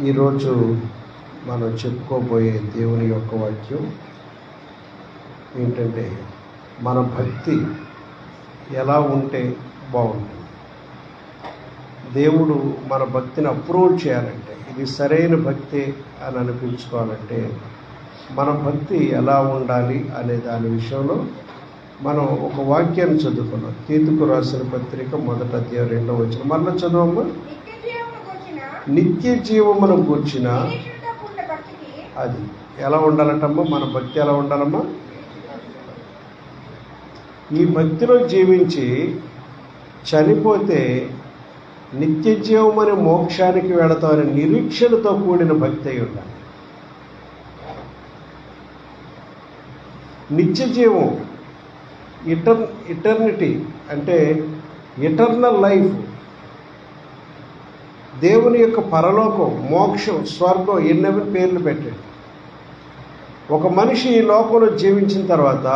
ఈరోజు మనం చెప్పుకోబోయే దేవుని యొక్క వాక్యం ఏంటంటే, మన భక్తి ఎలా ఉంటే బాగుంటుంది. దేవుడు మన భక్తిని అప్రూవ్ చేయాలంటే, ఇది సరైన భక్తి అని అనిపించుకోవాలంటే మన భక్తి ఎలా ఉండాలి అనే దాని విషయంలో మనం ఒక వాక్యాన్ని చదువుకున్నాం. తీతుకు రాసిన పత్రిక 1వ అధ్యాయం 2వ వచనం. మళ్ళీ చదవమ్మా. నిత్య జీవమును గూర్చిన అది ఎలా ఉండాలంటమ్మా? మన భక్తి ఎలా ఉండాలమ్మా? ఈ భక్తిలో జీవించి చనిపోతే నిత్య జీవం అనే మోక్షానికి వెళతామనే నిరీక్షణతో కూడిన భక్తి అయి ఉండాలి. నిత్య జీవం, ఇటర్నిటీ అంటే ఇటర్నల్ లైఫ్, దేవుని యొక్క పరలోకం, మోక్షం, స్వర్గం, ఎన్నెన్ని పేర్లు పెట్టండి. ఒక మనిషి ఈ లోకంలో జీవించిన తర్వాత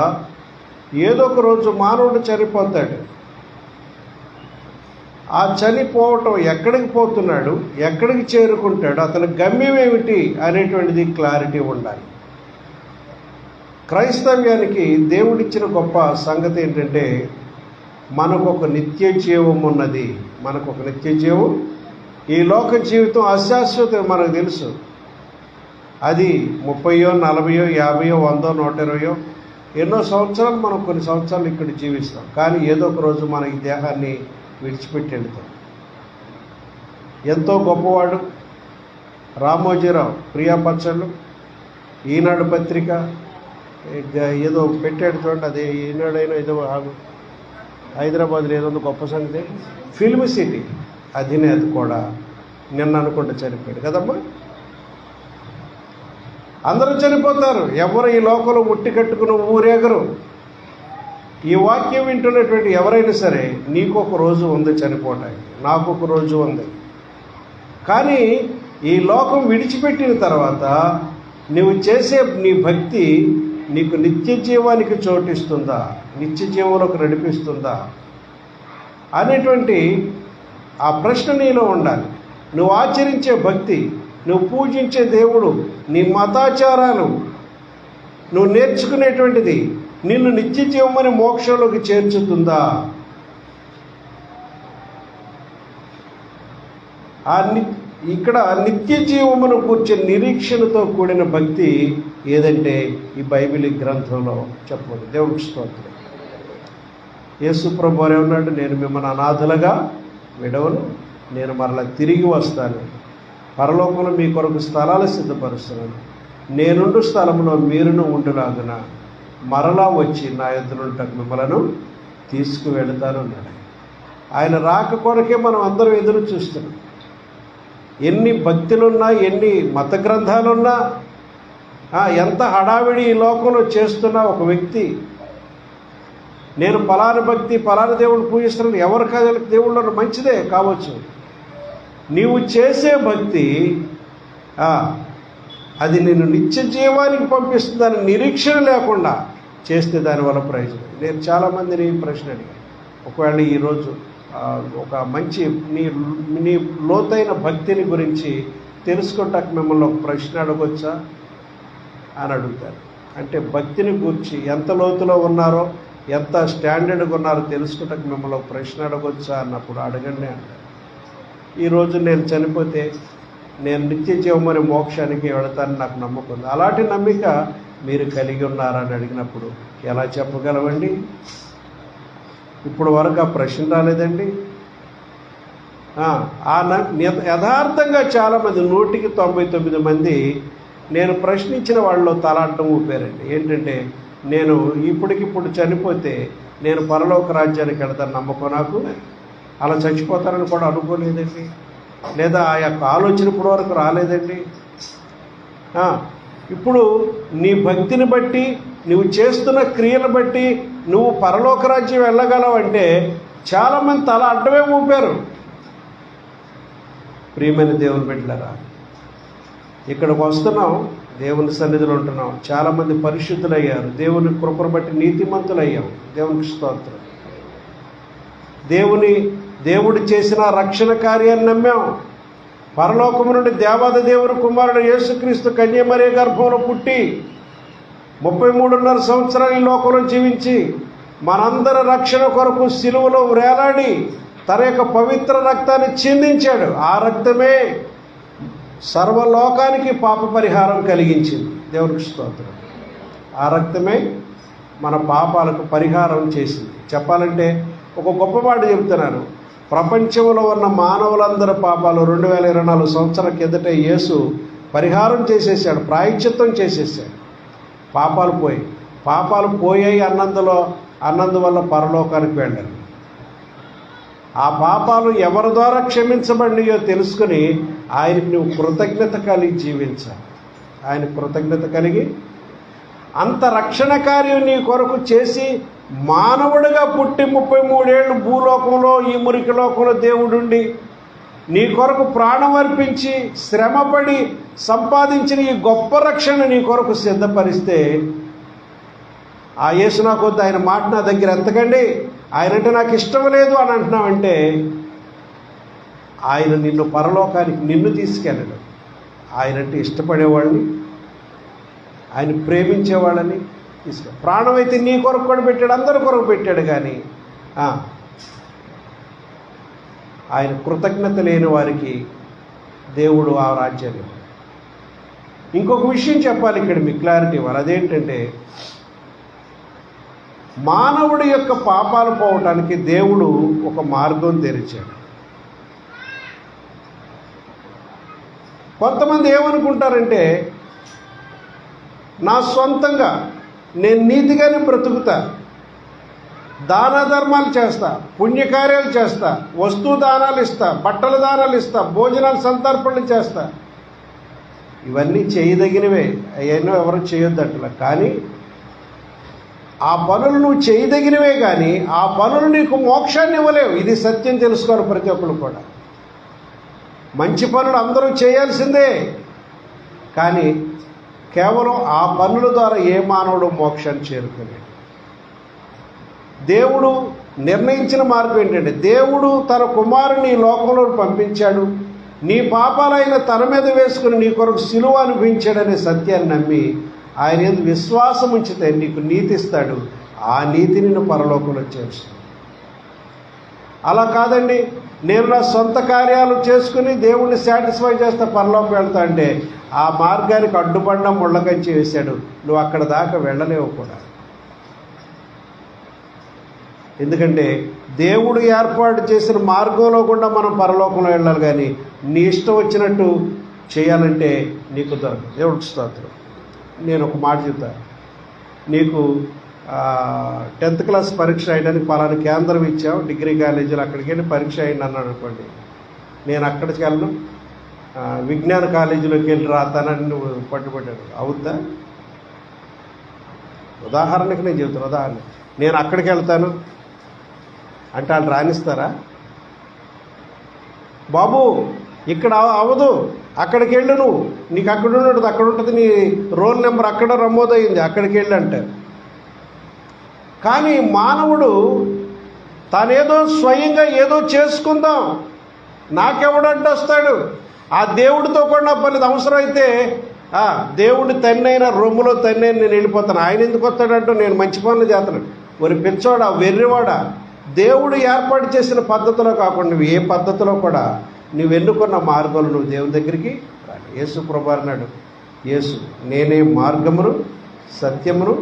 ఏదో ఒక రోజు మానవుడు చనిపోతాడు. ఆ చనిపోవటం ఎక్కడికి పోతున్నాడు, ఎక్కడికి చేరుకుంటాడు, అతని గమ్యం ఏమిటి అనేటువంటిది క్లారిటీ ఉండాలి. క్రైస్తవ్యానికి దేవుడిచ్చిన గొప్ప సంగతి ఏంటంటే, మనకు ఒక నిత్య జీవం ఉన్నది. మనకు ఒక నిత్య జీవం. ఈ లోక జీవితం అశాశ్వతం మనకు తెలుసు. అది 30, 40, 50, 100, 120 ఎన్నో సంవత్సరాలు, మనం కొన్ని సంవత్సరాలు ఇక్కడ జీవిస్తాం. కానీ ఏదో ఒక రోజు మన ఈ దేహాన్ని విడిచిపెట్టి వెళ్తాం. ఎంతో గొప్పవాడు రామోజీరావు, ప్రియాపచ్చళ్ళు, ఈనాడు పత్రిక ఏదో పెట్టాడు చూడండి. అదే ఈనాడైనా ఏదో హైదరాబాద్లో ఏదో గొప్ప సంగతి. ఫిల్మ్ సిటీ అధినేత కూడా నిన్న అనుకుంటే చనిపోయాడు కదమ్మా. అందరూ చనిపోతారు. ఎవరు ఈ లోకంలో ఉట్టి కట్టుకుని ఊరేగరు. ఈ వాక్యం వింటున్నటువంటి ఎవరైనా సరే, నీకు ఒక రోజు ఉంది చనిపోవటానికి, నాకు ఒక రోజు ఉంది. కానీ ఈ లోకం విడిచిపెట్టిన తర్వాత నువ్వు చేసే నీ భక్తి నీకు నిత్య జీవానికి చోటిస్తుందా, నిత్య జీవంలోకి నడిపిస్తుందా అనేటువంటి ఆ ప్రశ్న నీలో ఉండాలి. నువ్వు ఆచరించే భక్తి, నువ్వు పూజించే దేవుడు, నీ మతాచారాలు, నువ్వు నేర్చుకునేటువంటిది నిన్ను నిత్య జీవమని మోక్షంలోకి చేర్చుతుందా? ఇక్కడ నిత్య జీవమును కూర్చే నిరీక్షణతో కూడిన భక్తి ఏదంటే ఈ బైబిల్ గ్రంథంలో చెప్పదు. దేవుడికి స్తోత్రం. యేసు ప్రభువు ఏమన్నాడు? నేను మిమ్మల్ని అనాథలుగా విడవను, నేను మరలా తిరిగి వస్తాను, పరలోకంలో మీ కొరకు స్థలాలు సిద్ధపరుస్తున్నాను, నేనుండు స్థలంలో మీరును ఉండులాగున మరలా వచ్చి నా ఎదురుంటకు మిమ్మలను తీసుకువెళతాను అన్నాడు. ఆయన రాక కొరకే మనం అందరం ఎదురు చూస్తున్నాం. ఎన్ని భక్తులున్నా, ఎన్ని మత గ్రంథాలున్నా, ఎంత హడావిడి ఈ లోకంలో చేస్తున్నా ఒక వ్యక్తి నేను పలానా భక్తి, పలానా దేవుడు పూజిస్తున్నాను, ఎవరి కథలకు దేవుళ్ళు మంచిదే కావచ్చు. నీవు చేసే భక్తి అది నిన్ను నిత్య జీవానికి పంపిస్తుందని నిరీక్షణ లేకుండా చేస్తే దానివల్ల ప్రయోజనం. నేను చాలామందిని ప్రశ్న అడిగాను, ఒకవేళ ఈరోజు ఒక మంచి నీ లోతైన భక్తిని గురించి తెలుసుకుంటాక మిమ్మల్ని ఒక ప్రశ్న అడగొచ్చా అని అడుగుతారు. అంటే భక్తిని గురించి ఎంత లోతులో ఉన్నారో, ఎంత స్టాండర్డ్గా ఉన్నారో తెలుసుకుంటాక మిమ్మల్ని ఒక ప్రశ్న అడగొచ్చా అన్నప్పుడు అడగండి అంటారు. ఈరోజు నేను చనిపోతే నేను నిత్య జీవమని మోక్షానికి వెళతానని నాకు నమ్మకం ఉంది. అలాంటి నమ్మిక మీరు కలిగి ఉన్నారని అడిగినప్పుడు ఎలా చెప్పగలవండి? ఇప్పుడు వరకు ఆ ప్రశ్న రాలేదండి. యథార్థంగా చాలామంది, 100కి 99 మంది నేను ప్రశ్నించిన వాళ్ళలో తలాంటం ఊపారండి. ఏంటంటే, నేను ఇప్పటికిప్పుడు చనిపోతే నేను పరలోక రాజ్యానికి వెళతాను నమ్మకం నాకు, అలా చచ్చిపోతానని కూడా అనుకోలేదండి, లేదా ఆ యొక్క ఆలోచన ఇప్పటి వరకు రాలేదండి. ఇప్పుడు నీ భక్తిని బట్టి, నువ్వు చేస్తున్న క్రియను బట్టి నువ్వు పరలోక రాజ్యం వెళ్ళగలవంటే చాలామంది తల అడ్డమే ఊపారు. ప్రియమైన దేవుని బిడ్డలారా, ఇక్కడికి వస్తున్నాం, దేవుని సన్నిధిలో ఉంటున్నాం. చాలామంది పరిశుద్ధులయ్యారు, దేవుని కృపను బట్టి నీతిమంతులయ్యాం. దేవునికి స్తోత్రం. దేవుడు చేసిన రక్షణ కార్యాన్ని నమ్మాం. పరలోకము నుండి దేవాది దేవుని కుమారుడు యేసుక్రీస్తు కన్యమరియ గర్భంలో పుట్టి 33.5 సంవత్సరాలు ఈ లోకంలో జీవించి మనందరి రక్షణ కొరకు సిలువలో వేలాడి తన యొక్క పవిత్ర రక్తాన్ని చిందించాడు. ఆ రక్తమే సర్వలోకానికి పాప పరిహారం కలిగించింది. దేవునికి స్తోత్రం. ఆ రక్తమే మన పాపాలకు పరిహారం చేసింది. చెప్పాలంటే ఒక గొప్ప మాట చెప్తున్నాను. ప్రపంచంలో ఉన్న మానవులందరి పాపాలు 2024 సంవత్సరాల కిందట యేసు పరిహారం చేసేసాడు, ప్రాయశ్చిత్తం చేసేసాడు. పాపాలు పోయాయి అన్నందువల్ల పరలోకానికి వెళ్ళారు. ఆ పాపాలు ఎవరి ద్వారా క్షమించబడినాయో తెలుసుకుని ఆయనకి నువ్వు కృతజ్ఞత కలిగి జీవించాలి. ఆయన కృతజ్ఞత కలిగి అంత రక్షణ కార్యం నీ కొరకు చేసి మానవుడిగా పుట్టి 33 ఏళ్ళు భూలోకంలో ఈ మురికి లోకంలో దేవుడుండి నీ కొరకు ప్రాణం అర్పించి శ్రమపడి సంపాదించిన ఈ గొప్ప రక్షణ నీ కొరకు సిద్ధపరిస్తే ఆ యేసు నాకు వద్దు, ఆయన మాట నా దగ్గర ఎంతకండి, ఆయనంటే నాకు ఇష్టం లేదు అని అంటున్నావంటే ఆయన నిన్ను పరలోకానికి నిన్ను తీసుకెళ్ళడు. ఆయనంటే ఇష్టపడేవాళ్ళని, ఆయన ప్రేమించేవాళ్ళని ప్రాణం అయితే నీ కొరకు కూడా పెట్టాడు, అందరి కొరకు పెట్టాడు. కానీ ఆయన కృతజ్ఞత లేని వారికి దేవుడు ఆ రాజ్యాన్ని. ఇంకొక విషయం చెప్పాలి ఇక్కడ మీకు క్లారిటీ ఇవ్వాలి. అదేంటంటే మానవుడి యొక్క పాపాలు పోవటానికి దేవుడు ఒక మార్గం తెరిచాడు. కొంతమంది ఏమనుకుంటారంటే నా సొంతంగా నేను నీతిగానే బ్రతుకుతా, దాన ధర్మాలు చేస్తా, పుణ్యకార్యాలు చేస్తా, వస్తు దానాలు ఇస్తా, బట్టల దానాలు ఇస్తా, భోజనాలు సంతర్పణలు చేస్తా, ఇవన్నీ చేయదగినవే, అవన్నీ ఎవరు చేయొద్దట్లా. కానీ ఆ పనులు నువ్వు చేయదగినవే, కానీ ఆ పనులు నీకు మోక్షాన్ని ఇవ్వలేవు. ఇది సత్యం తెలుసుకోవాలి ప్రతి ఒక్కరు కూడా. మంచి పనులు అందరూ చేయాల్సిందే, కానీ కేవలం ఆ పనుల ద్వారా ఏ మానవుడు మోక్షాన్ని చేరుకోలేడు. దేవుడు నిర్ణయించిన మార్గం ఏంటంటే దేవుడు తన కుమారుని ఈ లోకంలో పంపించాడు, నీ పాపాలైన తన మీద వేసుకుని నీ కొరకు సిలువ అనిపించాడనే సత్యాన్ని నమ్మి ఆయన యందు విశ్వాసం ఉంచితే నీకు నీతి ఇస్తాడు. ఆ నీతి నిన్ను పరలోకంలో చేరుస్తుంది. అలా కాదండి, నేను నా సొంత కార్యాలు చేసుకుని దేవుణ్ణి సాటిస్ఫై చేస్తే పరలోకం వెళ్తా అంటే ఆ మార్గానికి అడ్డుపడిన ముళ్ళకంచి వేశాడు. నువ్వు అక్కడ దాకా వెళ్ళలేవు కూడా. ఎందుకంటే దేవుడు ఏర్పాటు చేసిన మార్గంలో కూడా మనం పరలోకంలో వెళ్ళాలి. కానీ నీ ఇష్టం వచ్చినట్టు చేయాలంటే నీకు దొరకదు. దేవుడికి స్తోత్రం. నేను ఒక మాట చెప్తాను. నీకు 10th క్లాస్ పరీక్ష అయ్యడానికి పలానా కేంద్రం ఇచ్చావు, డిగ్రీ కాలేజీలో అక్కడికి వెళ్ళి పరీక్ష అయింది అన్నాడు అనుకోండి, నేను అక్కడికి వెళ్ళను, విజ్ఞాన కాలేజీలోకి వెళ్ళి రాతానని నువ్వు పట్టుబడ్డాడు, అవుద్దా? ఉదాహరణకి నేను చెబుతాను. నేను అక్కడికి వెళ్తాను అంటే వాళ్ళు రాణిస్తారా? బాబు ఇక్కడ అవ్వదు, అక్కడికి వెళ్ళు, నువ్వు నీకు అక్కడ ఉండదు, అక్కడ ఉంటుంది, నీ రోల్ నెంబర్ అక్కడ నమోదయ్యింది, అక్కడికి వెళ్ళి అంటారు. కానీ మానవుడు తానేదో స్వయంగా ఏదో చేసుకుందాం, నాకెవడంటే వస్తాడు, ఆ దేవుడితో కూడా నా పని అవసరమైతే దేవుడి తన్నైనా రొమ్ములో తన్నైనా నేను వెళ్ళిపోతాను, ఆయన ఎందుకు వస్తాడంటూ నేను మంచి పనులు చేస్తాను. మరి పిచ్చోడా, వెర్రివాడా, దేవుడు ఏర్పాటు చేసిన పద్ధతిలో కాకుండా నువ్వు ఏ పద్ధతిలో కూడా నువ్వు ఎన్నుకున్న మార్గంలో నువ్వు దేవుని దగ్గరికి రాలి. యేసు ప్రభు అన్నాడు, యేసు నేనే మార్గమును సత్యమును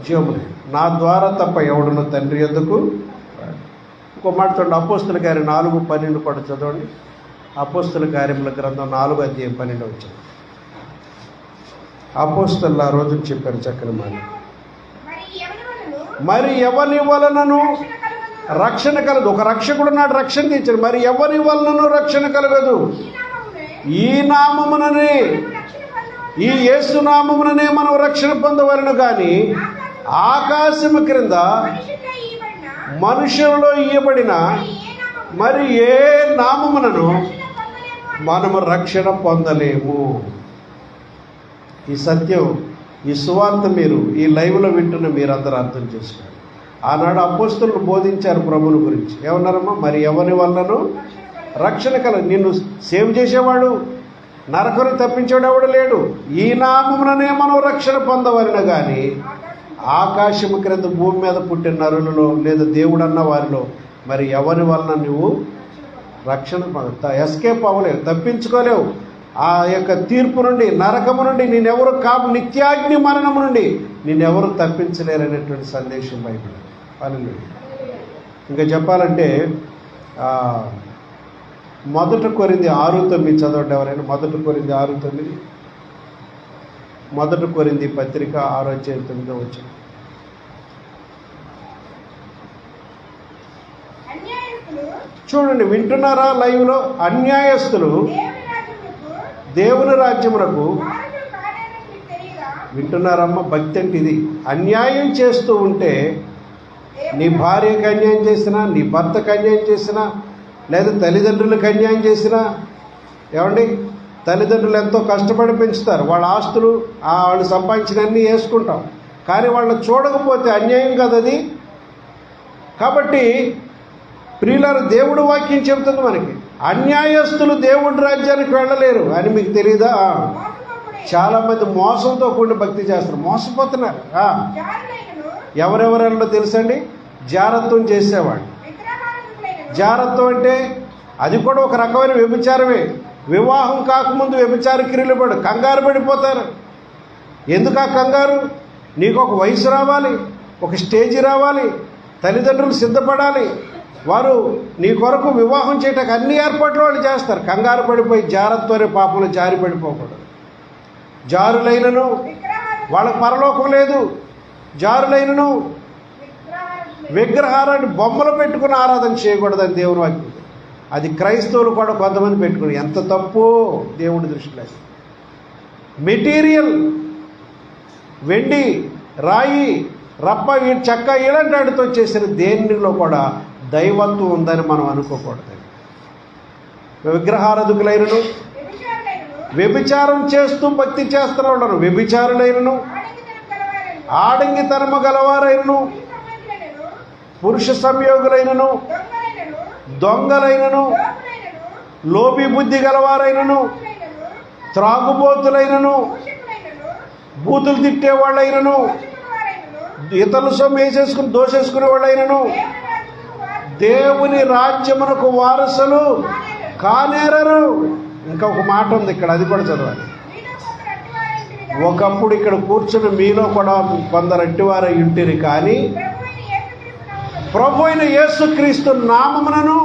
జీవమును, నా ద్వారా తప్ప ఎవడును తండ్రి యొద్దకు రాడు. ఇంకో మాట చూడండి, అపోస్తుల కార్యం 4:12 కూడా చదవండి. అపోస్తుల కార్యముల గ్రంథం 4:12 వచ్చింది. అపోస్తులు ఆ రోజు చెప్పారు చక్కని మాట. మరి ఎవరి వలనను రక్షణ కలదు. ఒక రక్షకుడు నాడు రక్షణ తెచ్చాడు. మరి ఎవరి వలనను రక్షణ కలగదు. ఈ నామముననే, ఈ యేసు నామముననే మనం రక్షణ పొందవలను. కానీ ఆకాశము క్రింద మనుషులలో ఇయ్యబడిన మరి ఏ నామమునను మనము రక్షణ పొందలేము. ఈ సత్యం, ఈ సువార్త మీరు ఈ లైవ్లో వింటున్న మీరందరూ అర్థం చేసుకోండి. ఆనాడు అపోస్తలులు బోధించారు ప్రభువుని గురించి. ఏమన్నారమ్మా? మరి ఎవరి వలనను రక్షణ కలదు. నిన్ను సేవ్ చేసేవాడు, నరకను తప్పించేవాడు ఎవడు లేడు. ఈ నామముననే మనం రక్షణ పొందవలన కానీ ఆకాశము క్రింద భూమి మీద పుట్టిన నరులలో లేదా దేవుడు అన్న వారిలో మరి ఎవరి వలన నువ్వు రక్షణ ఎస్కేప్ అవ్వలేవు, తప్పించుకోలేవు. ఆ యొక్క తీర్పు నుండి, నరకము నుండి నేనెవరు నిత్యాగ్ని మరణము నుండి నేనెవరు తప్పించలేరనేటువంటి సందేశం బైబిల్. హల్లెలూయా. ఇంకా చెప్పాలంటే 1 కొరింథీ 6:9 చదవండి ఎవరైనా. 1 కొరింథీ 6:9. 1 కొరింథీ పత్రిక 6:9. చూడండి, వింటున్నారా లైవ్లో? అన్యాయస్తులు దేవుని రాజ్యమునకు, వింటున్నారమ్మా? భక్తి అంటే ఇది. అన్యాయం చేస్తూ ఉంటే, నీ భార్యకు అన్యాయం చేసినా, నీ భర్తకు అన్యాయం చేసినా, లేదా తల్లిదండ్రులకు అన్యాయం చేసినా, ఏమండి, తల్లిదండ్రులు ఎంతో కష్టపడి పెంచుతారు, వాళ్ళ ఆస్తులు వాళ్ళు సంపాదించినవన్నీ వేసుకుంటాం, కానీ వాళ్ళని చూడకపోతే అన్యాయం కదా అది. కాబట్టి ప్రియులారా, దేవుడు వాక్యం చెబుతుంది మనకి, అన్యాయస్తులు దేవుడి రాజ్యానికి వెళ్ళలేరు అని మీకు తెలియదా? చాలామంది మోసంతో కూడిన భక్తి చేస్తారు, మోసపోతున్నారు. ఎవరెవరెల్లో తెలుసండి? జారత్వం చేసేవాడు. జారత్వం అంటే అది కూడా ఒక రకమైన వ్యభిచారమే. వివాహం కాకముందు వ్యభిచార క్రియలు పడు కంగారు పడిపోతారు. ఎందుకు ఆ కంగారు? నీకు ఒక వయసు రావాలి, ఒక స్టేజీ రావాలి, తల్లిదండ్రులు సిద్ధపడాలి, వారు నీ కొరకు వివాహం చేయటానికి అన్ని ఏర్పాట్లు వాళ్ళు చేస్తారు. కంగారు పడిపోయి జారత్వరే పాపంలో జారి పడిపోకూడదు. జారులైనను వాళ్ళకు పరలోకం లేదు. జారులైనను విగ్రహారాన్ని బొమ్మలు పెట్టుకుని ఆరాధన చేయకూడదని దేవుని వాక్యం. అది క్రైస్తవులు కూడా కొంతమంది పెట్టుకుని, ఎంత తప్పు దేవుడి దృష్టిలో. మెటీరియల్, వెండి, రాయి, రప్ప, చెక్క ఇలాంటి వాటితో చేసిన దేనిలో కూడా దైవత్వం ఉందని మనం అనుకోకూడదు. విగ్రహారాధకులైనను, వ్యభిచారం చేస్తూ భక్తి చేస్తున్న వాళ్ళను వ్యభిచారులైనను, ఆడంగితనము గలవారైనను, పురుష సంయోగులైనను, దొంగలైనను, లోబి బుద్ధి గలవారైనను, త్రాగుబోతులైనను, బూతులు తిట్టేవాళ్ళైనను, ఇతరుల సొమ్ము వేసేసుకుని దోషేసుకునే వాళ్ళైనను దేవుని రాజ్యమునకు వారసులు కానేరరు. ఇంకొక మాట ఉంది ఇక్కడ, అది కూడా చదవాలి. ఒకప్పుడు ఇక్కడ కూర్చుని మీలో కూడా కొందరు అట్టివారై ఉంటిరి, కానీ ప్రభు అయిన యేసుక్రీస్తు నామమునను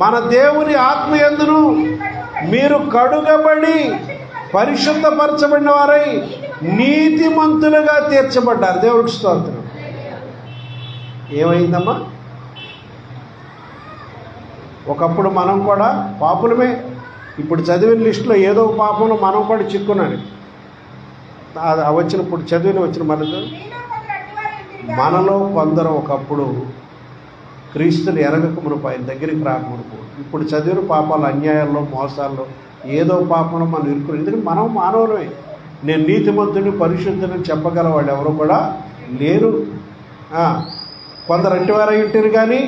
మన దేవుని ఆత్మయందును మీరు కడుగబడి పరిశుద్ధపరచబడిన వారై నీతిమంతులుగా తీర్చబడ్డారు. దేవుడికి స్తోత్రం. ఏమైందమ్మా? ఒకప్పుడు మనం కూడా పాపులమే. ఇప్పుడు చదివిన లిస్టులో ఏదో పాపంలో మనం కూడా చిక్కున్నాను. వచ్చినప్పుడు వచ్చిన మనలో కొందరు ఒకప్పుడు క్రీస్తుని ఎరగక మునుపు, ఆయన దగ్గరికి రాకమునుపు, ఇప్పుడు చదివిన పాపాలు, అన్యాయాల్లో, మోసాల్లో ఏదో పాపంలో మనం ఇరుకుని. ఎందుకంటే మనం మానవులమే. నేను నీతిమంతుని, పరిశుద్ధుని చెప్పగల వాళ్ళు ఎవరు కూడా లేరు. కొందరు అట్టివారై ఉంటారు, కానీ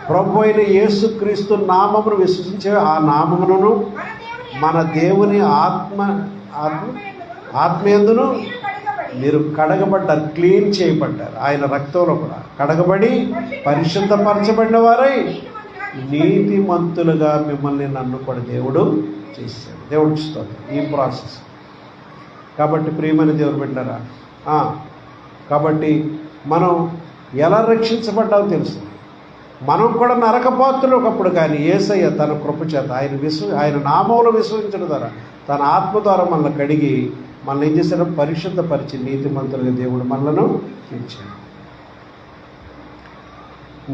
ప్రభు అయిన యేసుక్రీస్తు నామమును విశ్వసించే ఆ నామమును మన దేవుని ఆత్మయందును మీరు కడగబడ్డారు, క్లీన్ చేయబడ్డారు. ఆయన రక్తంలో కూడా కడగబడి పరిశుద్ధపరచబడిన వారై నీతిమంతులుగా మిమ్మల్ని, నన్ను కూడా దేవుడు చేశాడు. దేవుడు ఇస్తుంది ఈ ప్రాసెస్. కాబట్టి ప్రియమైన దేవుడు బిడ్డలారా, కాబట్టి మనం ఎలా రక్షించబడ్డామో తెలుసు. మనం కూడా నరకపాత్రులు ఒకప్పుడు, కానీ యేసయ్య తన కృప చేత ఆయన నామంలో విశ్వసించడం ద్వారా, తన ఆత్మ ద్వారా మనల్ని కడిగి మనల్ని ఏం చేశాడు? పరిశుద్ధపరిచి నీతిమంతులుగా దేవుడు మనలను తీర్చాడు.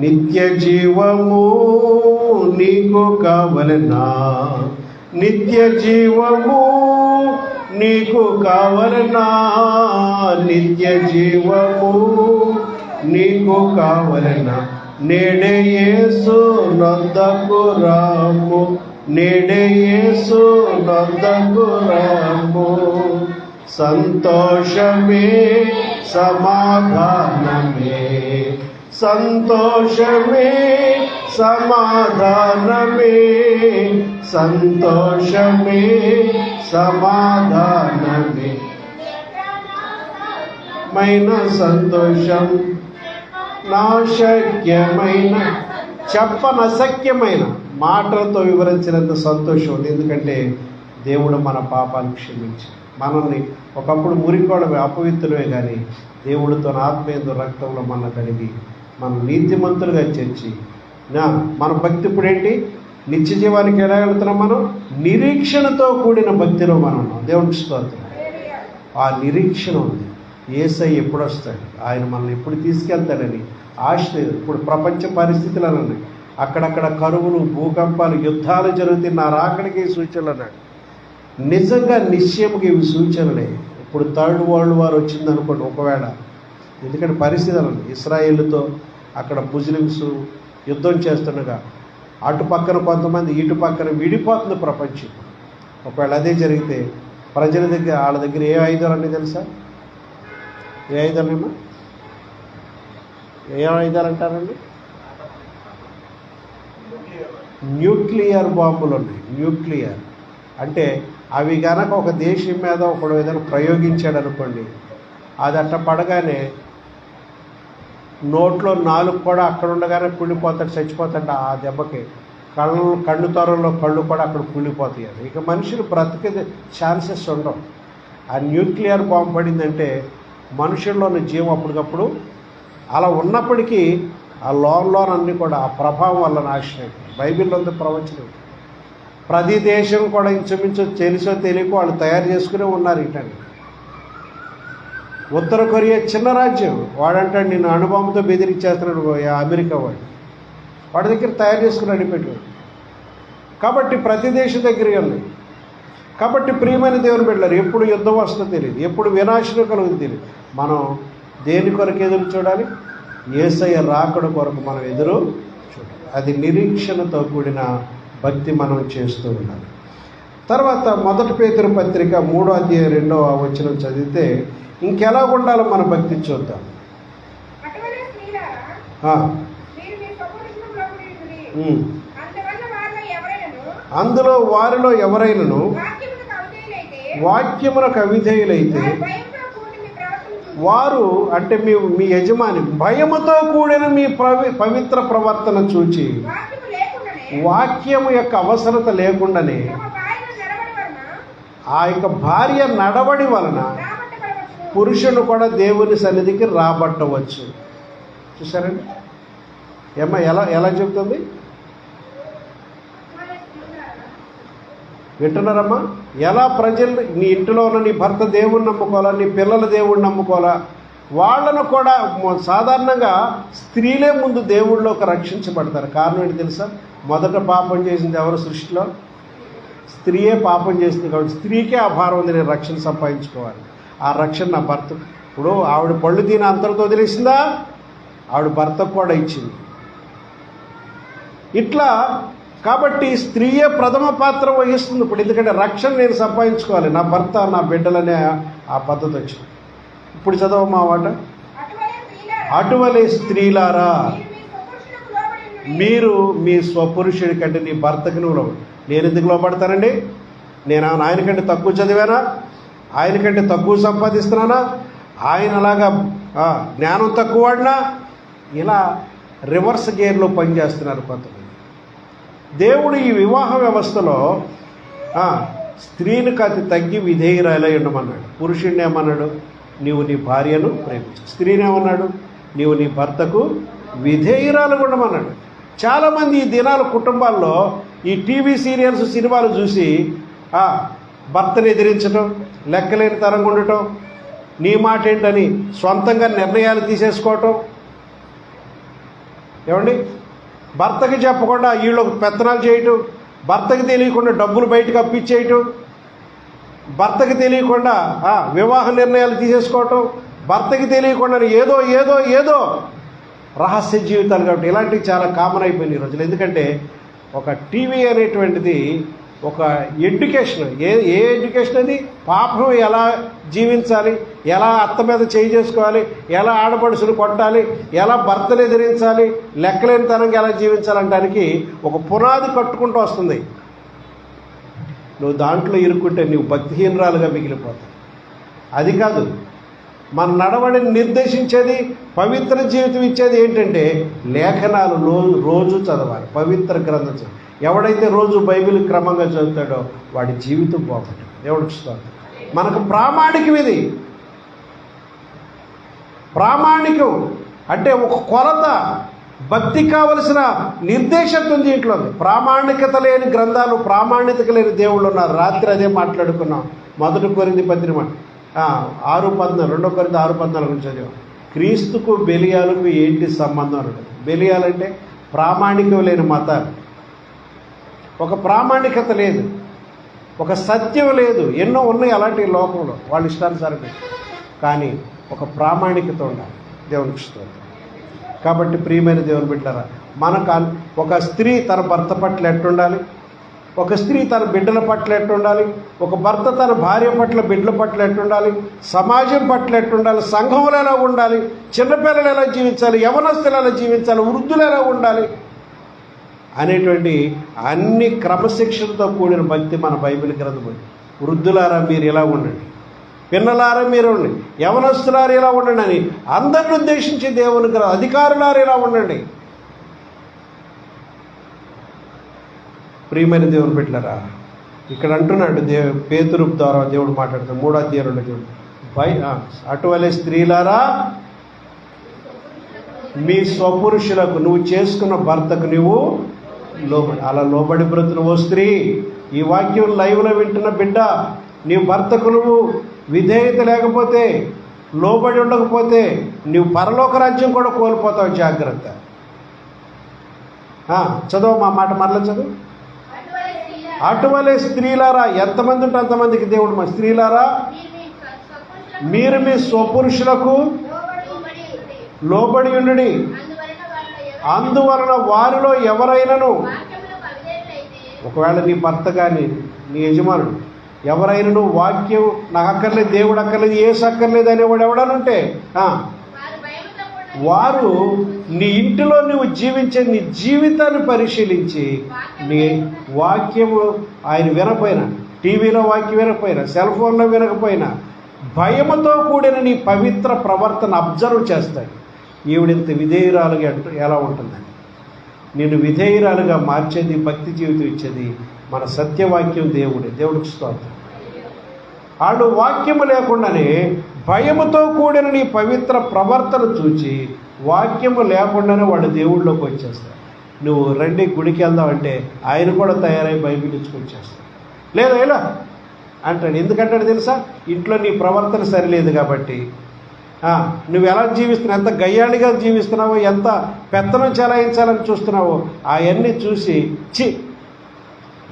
నిత్య జీవము నీకు కావలెనా, నిత్య జీవము నీకు కావలెనా, నిత్య జీవము నీకు కావలెనా, నేడే యేసు నొద్దకు రాము, నేడే యేసు నొద్దకు రాము, సంతోషమే సమాధానమే, సంతోషమే సమాధానమే, సంతోషమే సమాధానమే, మైన సంతోషం నా శక్యమైన, చెప్పనశక్యమైన మాటలతో వివరించినంత సంతోషం ఉంది. ఎందుకంటే దేవుడు మన పాపాలు క్షమించి మనల్ని ఒకప్పుడు మురికోవడమే అపవిత్రులే కానీ దేవుడితో ఆత్మీయ రక్తంలో మన కలిగి మన నీతిమంతులుగా చేర్చి మన భక్తి ఇప్పుడేంటి, నిత్య జీవానికి ఎలా వెళ్తున్నాం మనం? నిరీక్షణతో కూడిన భక్తిలో మనం ఉన్నాం. దేవుడికి స్తోత్రం. ఆ నిరీక్షణ ఉంది. యేసయ్య ఎప్పుడు వస్తాడు, ఆయన మనల్ని ఎప్పుడు తీసుకెళ్తాడని ఆశ. ఇప్పుడు ప్రపంచ పరిస్థితులు అన్నాయి, అక్కడక్కడ కరువులు, భూకంపాలు, యుద్ధాలు జరుగుతున్న నా రాకడికి సూచనలు అన్నాడు. నిజంగా నిశ్చయముగా ఇవి సూచనలే. ఇప్పుడు థర్డ్ వరల్డ్ వార్ వచ్చిందనుకోండి ఒకవేళ, ఎందుకంటే పరిస్థితులు ఇస్రాయేల్తో అక్కడ ముస్లిమ్స్ యుద్ధం చేస్తుండగా అటు పక్కన కొంతమంది, ఇటు పక్కన విడిపోతుంది ప్రపంచం. ఒకవేళ అదే జరిగితే ప్రజల దగ్గర, వాళ్ళ దగ్గర ఏ ఆయుధాలు అన్నీ తెలుసా? ఏ ఆయుధాలేమో, ఏ ఆయుధాలు అంటారండి? న్యూక్లియర్ బాంబులు ఉన్నాయి. న్యూక్లియర్ అంటే అవి కనుక ఒక దేశం మీద ఒకడు ఏదైనా ప్రయోగించాడు అనుకోండి, అది అట్ట పడగానే నోట్లో నాలుగు కూడా అక్కడ ఉండగానే కుళ్ళిపోతాడు, చచ్చిపోతాడు ఆ దెబ్బకి. కళ్ళు తొరల్లో కళ్ళు కూడా అక్కడ కుళ్ళిపోతాయి. ఇక మనుషులు బ్రతికే ఛాన్సెస్ ఉండవు. ఆ న్యూక్లియర్ బాంబు పడిందంటే మనుషుల్లోని జీవం అప్పటికప్పుడు అలా ఉన్నప్పటికీ ఆ లోన్ అన్నీ కూడా ఆ ప్రభావం వల్ల నాశనం అయిపోయింది. బైబిల్లో ఉంది ప్రవచనం. ప్రతి దేశం కూడా ఇంచుమించు తెలుసో తెలియకో వాళ్ళు తయారు చేసుకునే ఉన్నారు. ఇటండి ఉత్తర కొరియా చిన్న రాజ్యం, వాడంటాడు నిన్ను అణుబాంబుతో బెదిరించేస్తున్నాడు అమెరికా వాడి దగ్గర తయారు చేసుకుని అడిపెట్టాడు. కాబట్టి ప్రతి దేశం దగ్గర ఉన్నాయి. కాబట్టి ప్రియమైన దేవుని బిడ్డలారు, ఎప్పుడు యుద్ధం వస్తుందో తెలియదు, ఎప్పుడు వినాశనం కలుగుతుందో తెలియదు. మనం దేని కొరకు ఎదురు చూడాలి? యేసయ్య రాకడ కొరకు మనం ఎదురు చూడాలి. అది నిరీక్షణతో కూడిన భక్తి మనం చేస్తూ ఉండాలి. తర్వాత 1 పేతురు పత్రిక 3వ అధ్యాయం 2వ వచనం చదివితే ఇంకెలా ఉండాలో మన భక్తి చూద్దాం. అందులో వారిలో ఎవరైనను వాక్యమునకు అవిధేయులైతే వారు, అంటే మీ యజమాని భయముతో కూడిన మీ పవిత్ర ప్రవర్తన చూచి వాక్యము యొక్క అవసరత లేకుండానే ఆ యొక్క భార్య నడవడి వలన పురుషుడు కూడా దేవుని సన్నిధికి రాబట్టవచ్చు. చూసారండి ఏమ్మా ఎలా చెప్తుంది? వింటున్నారమ్మా? ఎలా ప్రజలు, నీ ఇంటిలో ఉన్న నీ భర్త దేవుణ్ణి నమ్ముకోవాలా, నీ పిల్లల దేవుణ్ణి నమ్ముకోవాలా, వాళ్ళను కూడా సాధారణంగా స్త్రీలే ముందు దేవుళ్ళలోకి రక్షించబడతారు. కారణం ఏంటి తెలుసా? మొదట పాపం చేసింది ఎవరు సృష్టిలో? స్త్రీయే పాపం చేసింది. కాబట్టి స్త్రీకే ఆ భారం ఉంది, నేను రక్షణ సంపాదించుకోవాలి. ఆ రక్షణ నా భర్త. ఇప్పుడు ఆవిడ పళ్ళు తిని అంతటితో వదిలేసిందా? ఆవిడ భర్తకు కూడా ఇచ్చింది. ఇట్లా కాబట్టి స్త్రీయే ప్రథమ పాత్ర వహిస్తుంది ఇప్పుడు. ఎందుకంటే రక్షణ నేను సంపాదించుకోవాలి, నా భర్త నా బిడ్డలనే ఆ పద్ధతి వచ్చింది. ఇప్పుడు చదవమా మాట. అటువలే స్త్రీలారా మీరు మీ స్వపురుషుడి కంటే, నీ భర్తకి నువ్వు నేను ఎందుకు లోపడతానండి? నేను ఆయన కంటే తక్కువ చదివానా? ఆయన కంటే తక్కువ సంపాదిస్తున్నానా? ఆయన అలాగా జ్ఞానం తక్కువ వాడినా? ఇలా రివర్స్ గేర్లో పనిచేస్తున్నారు కొంతమంది. దేవుడు ఈ వివాహ వ్యవస్థలో స్త్రీని అతి తగ్గి విధేయురాలై ఉండమన్నాడు. పురుషుడిని ఏమన్నాడు? నీవు నీ భార్యను ప్రేమించు. స్త్రీని ఏమన్నాడు? నీవు నీ భర్తకు విధేయురాలుగా ఉండమన్నాడు. చాలామంది ఈ దినాల కుటుంబాల్లో ఈ టీవీ సీరియల్స్, సినిమాలు చూసి భర్తను ఎదిరించడం, లెక్కలేని తరంగా ఉండటం, నీ మాట ఏంటని సొంతంగా నిర్ణయాలు తీసేసుకోవటం. ఏమండి? భర్తకి చెప్పకుండా వీళ్ళకు పెత్తనాలు చేయటం, భర్తకి తెలియకుండా డబ్బులు బయటకు అప్పిచ్చేయటం, భర్తకి తెలియకుండా వివాహ నిర్ణయాలు తీసేసుకోవటం, భర్తకి తెలియకుండా ఏదో ఏదో ఏదో రహస్య జీవితాలు. కాబట్టి ఇలాంటివి చాలా కామన్ అయిపోయినాయి ఈ రోజులు. ఎందుకంటే ఒక టీవీ అనేటువంటిది ఒక ఎడ్యుకేషన్. ఏ ఎడ్యుకేషన్ అది? పాపం ఎలా జీవించాలి, ఎలా అత్త మీద చేయి చేసుకోవాలి, ఎలా ఆడపడుచును కొట్టాలి, ఎలా భర్తను ఎదిరించాలి, లెక్కలేనితనంగా ఎలా జీవించాలంటానికి ఒక పునాది కట్టుకుంటూ వస్తుంది. నువ్వు దాంట్లో ఇరుక్కుంటే నువ్వు భక్తిహీనరాలుగా మిగిలిపోతావు. అది కాదు, మన నడవడిని నిర్దేశించేది, పవిత్ర జీవితం ఇచ్చేది ఏంటంటే లేఖనాలు రోజు చదవాలి, పవిత్ర గ్రంథం చదవాలి. ఎవడైతే రోజు బైబిల్ క్రమంగా చదువుతాడో వాడి జీవితం బాగుంటుంది. దేవుడికి స్తోత్రం. మనకు ప్రామాణికం ఇది. ప్రామాణికం అంటే ఒక కొలత, భక్తి కావలసిన నిర్దేశత్వం దీంట్లో ఉంది. ప్రామాణికత లేని గ్రంథాలు, ప్రామాణికత లేని దేవుళ్ళు ఉన్నారు. రాత్రి అదే మాట్లాడుకున్నాం. 1 కొరింథీ పత్రిక 6:14, 2 కొరింథీ 6:14 గురించి చదివాం. క్రీస్తుకు బెలియాలకు ఏంటి సంబంధం అన్నాడు. బెలియాలంటే ప్రామాణికం లేని మతాలు. ఒక ప్రామాణికత లేదు, ఒక సత్యం లేదు. ఎన్నో ఉన్నాయి అలాంటి లోకంలో, వాళ్ళ ఇష్టానుసారమే. కానీ ఒక ప్రామాణికత ఉండాలి. దేవునికి స్తోత్రం. కాబట్టి ప్రియమైన దేవుని బిడ్డలారా, మనకు ఒక స్త్రీ తన భర్త పట్ల ఎట్టుండాలి, ఒక స్త్రీ తన బిడ్డల పట్ల ఎట్టుండాలి, ఒక భర్త తన భార్య పట్ల బిడ్డల పట్ల ఎట్టుండాలి, సమాజం పట్ల ఎట్టుండాలి, సంఘంలో ఎలా ఉండాలి, చిన్నపిల్లలు ఎలా జీవించాలి, యవనస్తులు ఎలా జీవించాలి, వృద్ధులు ఎలా ఉండాలి అనేటువంటి అన్ని క్రమశిక్షణతో కూడిన భక్తి మన బైబిల్ గ్రంథం ఉంది. వృద్ధులారా మీరు ఇలా ఉండండి, పిల్లలారా మీరు ఉండండి, యవనస్తులారా ఇలా ఉండండి అని అందరిని ఉద్దేశించి దేవుని గ్రంథం. అధికారులారా ఇలా ఉండండి. ప్రియమైన దేవుని బిడ్డలారా, ఇక్కడ అంటున్నాడు పేతురు ద్వారా దేవుడు మాట్లాడుతాడు 3వ అధ్యాయంలో దేవుడు, అటువలే స్త్రీలారా మీ స్వపురుషులకు, నువ్వు చేసుకున్న భర్తకు నువ్వు లోబడి. అలా లోబడి బ్రతుకు ఓ స్త్రీ, ఈ వాక్యం లైవ్లో వింటున్న బిడ్డ, నీ భర్తకు నువ్వు విధేయత లేకపోతే, లోబడి ఉండకపోతే నువ్వు పరలోక రాజ్యం కూడా కోల్పోతావు. జాగ్రత్త. చదువు మా మాట మరలా చదువు. అటువలే స్త్రీలారా, ఎంతమంది ఉంటే అంతమందికి దేవుడు మా స్త్రీలారా మీరు మీ స్వపురుషులకు లోబడి ఉండుడి. అందువలన వారిలో ఎవరైనాను, ఒకవేళ నీ భర్త కానీ నీ యజమానుడు ఎవరైనాను వాక్యం నాకు అక్కర్లేదు, దేవుడు అక్కర్లేదు, ఏసు అక్కర్లేదు అనేవాడు ఎవడనుంటే వారు నీ ఇంటిలో నువ్వు జీవించే నీ జీవితాన్ని పరిశీలించి నీ వాక్యము ఆయన వినకపోయినా, టీవీలో వాక్యం వినకపోయినా, సెల్ ఫోన్లో వినకపోయినా భయముతో కూడిన నీ పవిత్ర ప్రవర్తన అబ్జర్వ్ చేస్తాడు. ఈవిడింత విధేయురాలుగా ఎలా ఉంటుందని. నేను విధేయురాలుగా మార్చేది, భక్తి జీవితం ఇచ్చేది మన సత్యవాక్యం దేవుడే. దేవుడికి స్తోత్రం. వాళ్ళు వాక్యము లేకుండానే భయముతో కూడిన నీ పవిత్ర ప్రవర్తన చూచి వాక్యము లేకుండానే వాడు దేవుళ్ళలోకి వచ్చేస్తాడు. నువ్వు రండి గుడికి వెళ్దామంటే ఆయన కూడా తయారై బైబిల్ ఇచ్చుకొచ్చేస్తాడు. లేదా ఇలా అంటాడు. ఎందుకంటాడు తెలుసా? ఇంట్లో నీ ప్రవర్తన సరిలేదు కాబట్టి. నువ్వు ఎలా జీవిస్తున్నావు, ఎంత గయ్యాళిగా జీవిస్తున్నావో, ఎంత పెత్తనం చెలాయించాలని చూస్తున్నావో అవన్నీ చూసి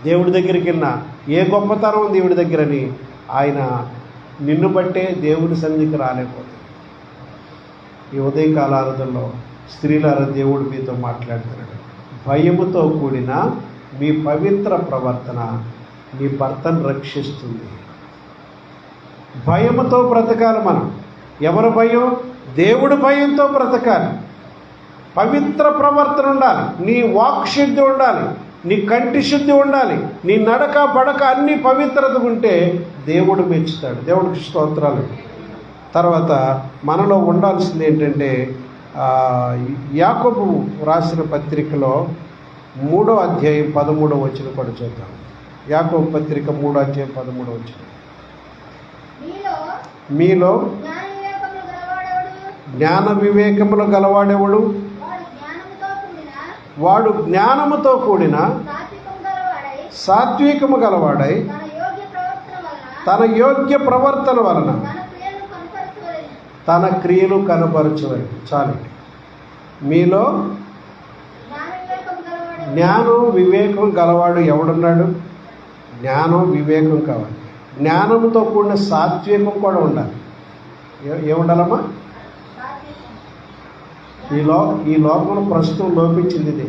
దేవుడి దగ్గరికి వెళ్ళినా ఏ గొప్పతనం ఉంది దేవుడి దగ్గరని ఆయన నిన్ను బట్టే దేవుడి సన్నిధికి రాలేకపోతుంది. ఈ ఉదయకాల ఆరాధనలో స్త్రీలారా దేవుడు మీతో మాట్లాడుతున్నాడు. భయముతో కూడిన మీ పవిత్ర ప్రవర్తన మీ భర్తను రక్షిస్తుంది. భయముతో బ్రతకాలి మనం. ఎవరి భయం? దేవుడి భయంతో బ్రతకాలి. పవిత్ర ప్రవర్తన ఉండాలి, నీ వాక్శుద్ధి ఉండాలి, నీ కంటి శుద్ధి ఉండాలి, నీ నడక పడక అన్ని పవిత్రత ఉంటే దేవుడు మెచ్చుతాడు. దేవుడికి స్తోత్రాలు. తర్వాత మనలో ఉండాల్సింది ఏంటంటే యాకోబు రాసిన పత్రికలో 3వ అధ్యాయం 13వ వచనం కూడా చూద్దాం. యాకోబు పత్రిక 3వ అధ్యాయం 13వ వచనం. మీలో జ్ఞాన వివేకములు గలవాడెవడు? వాడు జ్ఞానముతో కూడిన సాత్వికము గలవాడై తన యోగ్య ప్రవర్తన వలన తన క్రియలు కనపరచువని. చాలు. మీలో జ్ఞానం వివేకం గలవాడు ఎవడున్నాడు? జ్ఞానం వివేకం కావాలి. జ్ఞానంతో కూడిన సాత్వికం కూడా ఉండాలి. ఏముండాలమ్మా? ఈ లోకంలో ప్రస్తుతం లోపించింది ఇదే.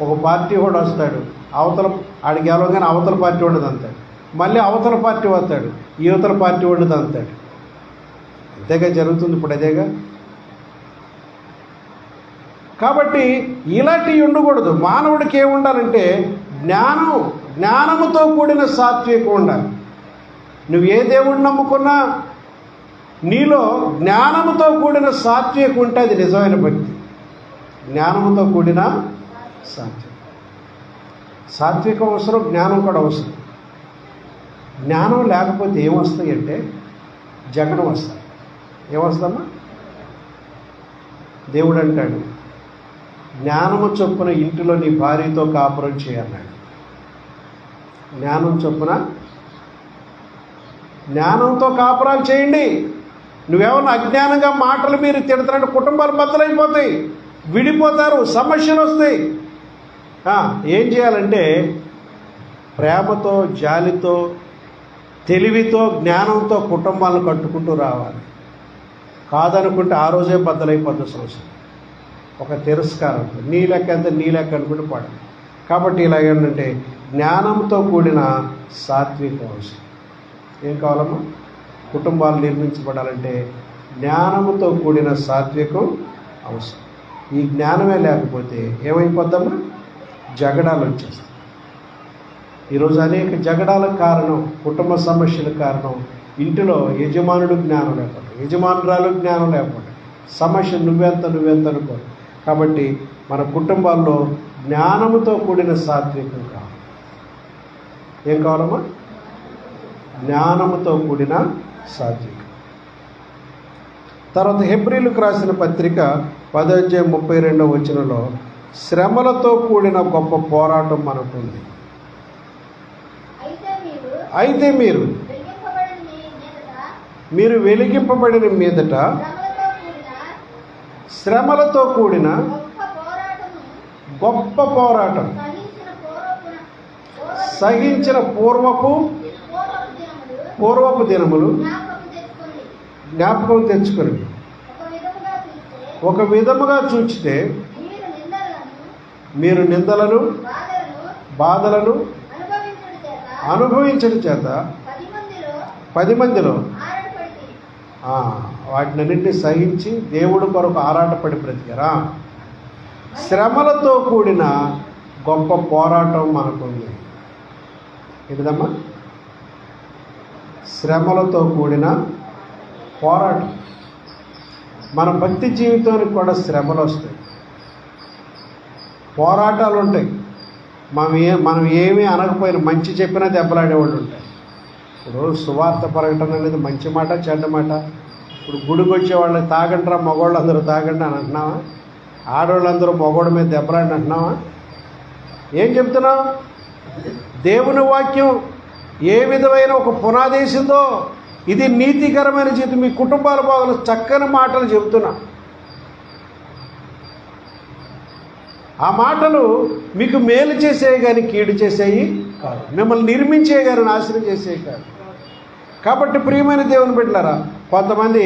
ఒక పార్టీ కూడా వస్తాడు, అవతల ఆడికి గెలవగానే అవతల పార్టీ ఉండదు అంతాడు, మళ్ళీ అవతల పార్టీ వస్తాడు, యువతల పార్టీ ఉండదు అంతాడు. అంతేగా జరుగుతుంది ఇప్పుడు, అదేగా. కాబట్టి ఇలాంటివి ఉండకూడదు. మానవుడికి ఏముండాలంటే జ్ఞానముతో కూడిన సాత్వికం ఉండాలి. నువ్వు ఏ దేవుడిని నమ్ముకున్నా నీలో జ్ఞానముతో కూడిన సాత్వికం ఉంటే అది నిజమైన భక్తి. జ్ఞానముతో కూడిన సాత్వికం అవసరం, జ్ఞానం కూడా అవసరం. జ్ఞానం లేకపోతే ఏమొస్తాయి అంటే జగడం వస్తాయి. ఏమొస్తామా? దేవుడు అంటాడు, జ్ఞానము చొప్పున ఇంటిలో నీ భార్యతో కాపురం చేయన్నాడు. జ్ఞానంతో కాపురాలు చేయండి. నువ్వేమన్నా అజ్ఞానంగా మాటలు మీరు తిడతారంటే కుటుంబాలు బద్దలైపోతాయి, విడిపోతారు, సమస్యలు వస్తాయి. ఏం చేయాలంటే ప్రేమతో, జాలితో, తెలివితో, జ్ఞానంతో కుటుంబాలను కట్టుకుంటూ రావాలి. కాదనుకుంటే ఆ రోజే బద్దలైపోతుంది సంవత్సరం. ఒక తిరస్కారం, నీ లెక్క ఎంత నీ లెక్క అనుకుంటే పడదు. కాబట్టి ఇలాగేంటంటే జ్ఞానంతో కూడిన సాత్వికం అవసరం. ఏం కావాలమ్మా? కుటుంబాలు నిర్మించబడాలంటే జ్ఞానముతో కూడిన సాత్వికం అవసరం. ఈ జ్ఞానమే లేకపోతే ఏమైపోద్దమ్మా? జగడాలు వచ్చేస్తాయి. ఈరోజు అనేక జగడాలకు కారణం, కుటుంబ సమస్యలకు కారణం ఇంటిలో యజమానుడు జ్ఞానం లేకపోతే, యజమానురాలు జ్ఞానం లేకపోతే సమస్య నువ్వెంత అనుకో. కాబట్టి మన కుటుంబాల్లో జ్ఞానముతో కూడిన సాత్వికం కావాలి. ఏం కావాలమ్మా? జ్ఞానముతో కూడిన సాత్వికం. తర్వాత హెబ్రీలకు రాసిన పత్రిక 10:32 శ్రమలతో కూడిన గొప్ప పోరాటం మనకుంది. అయితే మీరు వెలిగింపబడిన మీదట శ్రమలతో కూడిన గొప్ప పోరాటం సహించిన పూర్వపు దినములు జ్ఞాపకం తెచ్చుకొని ఒక విధముగా చూచితే మీరు నిందలను బాధలను అనుభవించడం చేత 10 మందిలో వాటినన్నింటినీ సహించి దేవుడు కొరకు ఆరాటపడి బ్రతికారా. శ్రమలతో కూడిన గొప్ప పోరాటం మనకుంది. ఏంటమ్మా? శ్రమలతో కూడిన పోరాటం. మన భక్తి జీవితానికి కూడా శ్రమలు వస్తాయి, పోరాటాలు ఉంటాయి. మనం ఏమీ అనకపోయినా మంచి చెప్పినా దెబ్బలాడేవాళ్ళు ఉంటాయి. ఇప్పుడు సువార్త ప్రకటన అనేది మంచి మాట, చెడ్డ మాట. ఇప్పుడు గుడికి వచ్చేవాళ్ళు తాగండిరా మగవాళ్ళు అందరూ తాగండి అని అంటున్నావా? ఆడవాళ్ళందరూ మగవాడి మీద దెబ్బలాడి అంటున్నావా? ఏం చెప్తున్నావు? దేవుని వాక్యం ఏ విధమైన ఒక పునాదేశంతో ఇది నీతికరమైన జీవితం, మీ కుటుంబాల బాగులు చక్కని మాటలు చెబుతున్నా. ఆ మాటలు మీకు మేలు చేసేవి కానీ కీడు చేసేవి కాదు, మిమ్మల్ని నిర్మించే కానీ నాశనం చేసేవి కాదు. కాబట్టి ప్రియమైన దేవుని బిడ్డలారా, కొంతమంది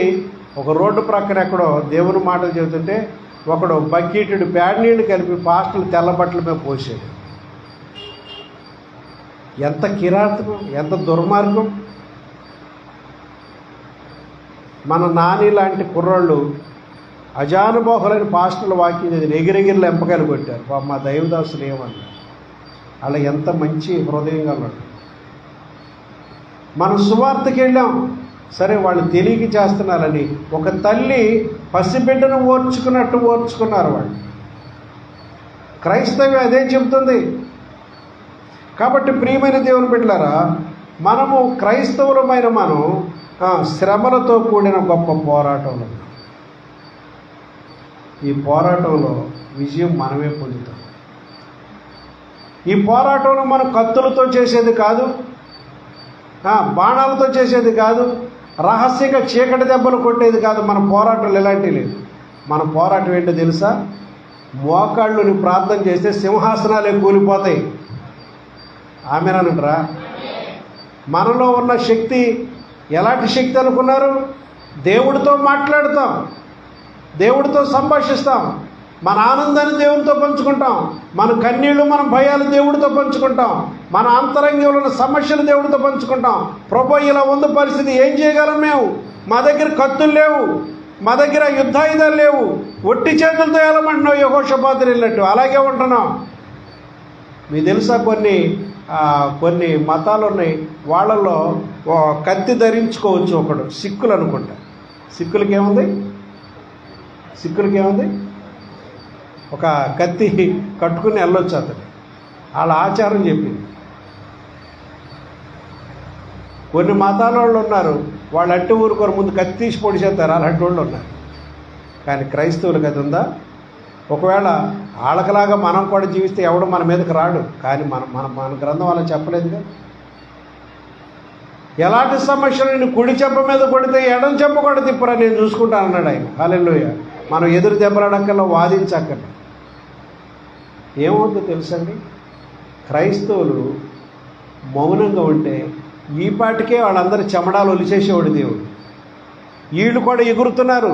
ఒక రోడ్డు ప్రక్కన ఎక్కడో దేవుని మాటలు చెబుతుంటే ఒకడు బకెటెడు ప్యాడ్ నీళ్ళు కలిపి పాస్టర్లు తెల్ల బట్టల మీద పోసాడు. ఎంత కిరాతకం, ఎంత దుర్మార్గం. మన నాని లాంటి కుర్రాళ్ళు అజానుభోహులైన పాస్టర్ల వాక్యం చదివి ఎగిరెగిరిలో ఎంపకాయలు కొట్టారు. మా దైవదాసులు ఏమన్నారు? అలా ఎంత మంచి హృదయం కలవాడు. మనం సువార్తకి వెళ్ళాం, సరే వాళ్ళు తెలియక చేస్తున్నారని ఒక తల్లి పసిబిడ్డను ఓర్చుకున్నట్టు ఓర్చుకున్నారు వాళ్ళు. క్రైస్తవ్యం అదే చెబుతుంది. కాబట్టి ప్రియమైన దేవుని బిడ్డలారా, మనము క్రైస్తవులమైన మనం శ్రమలతో కూడిన గొప్ప పోరాటంలో, ఈ పోరాటంలో విజయం మనమే పొందుతాం. ఈ పోరాటంలో మనం కత్తులతో చేసేది కాదు, బాణాలతో చేసేది కాదు, రహస్యంగా చీకటి దెబ్బలు కొట్టేది కాదు. మన పోరాటాలు ఎలాంటివి లేదు. మన పోరాటం ఏంటో తెలుసా? మోకాళ్ళుని ప్రార్థన చేస్తే సింహాసనాలే కూలిపోతాయి. ఆమెనంటారా? మనలో ఉన్న శక్తి ఎలాంటి శక్తి అనుకున్నారు? దేవుడితో మాట్లాడతాం, దేవుడితో సంభాషిస్తాం, మన ఆనందాన్ని దేవునితో పంచుకుంటాం, మన కన్నీళ్లు మన భయాలు దేవుడితో పంచుకుంటాం, మన అంతరంగంలో ఉన్న సమస్యలు దేవుడితో పంచుకుంటాం. ప్రభు ఇలా ఉంది పరిస్థితి, ఏం చేయగలం మేము? మా దగ్గర కత్తులు లేవు, మా దగ్గర యుద్ధాయుధాలు లేవు, ఒట్టి చేతులతో వెళ్ళమంటున్నావు యెహోషాపాతులు వెళ్ళినట్టు. అలాగే ఉంటున్నాం. మీకు తెలుసా, కొన్ని మతాలు ఉన్నాయి, వాళ్ళల్లో కత్తి ధరించుకోవచ్చు ఒకడు, సిక్కులు అనుకుంటా. సిక్కులకి ఏముంది, ఒక కత్తి కట్టుకుని వెళ్ళొచ్చు అతను. వాళ్ళ ఆచారం చెప్పింది. కొన్ని మతాల వాళ్ళు ఉన్నారు, వాళ్ళు అట్టి ఊరుకోరు, ముందు కత్తి తీసి పొడిచేస్తారు, అలాంటి వాళ్ళు ఉన్నారు. కానీ క్రైస్తవులకు అది ఉందా? ఒకవేళ వాళ్ళకలాగా మనం కూడా జీవిస్తే ఎవడు మన మీదకి రాడు. కానీ మన గ్రంథం అలా చెప్పలేదుగా. ఎలాంటి సమస్యలు నేను కుడి చెప్ప మీద కొడితే ఎడం చెప్ప కూడా తిప్పరా, నేను చూసుకుంటాను అన్నాడు ఆయన. హల్లెలూయా. మనం ఎదురు దెబ్బలాడక్కర్లా, వాదించక్కర్లా. ఏమవుతుందో తెలుసండి, క్రైస్తవులు మౌనంగా ఉంటే ఈ పాటికే వాళ్ళందరూ చెమడాలు ఒలిచేసేవాడు దేవుడు. వీళ్ళు కూడా ఎగురుతున్నారు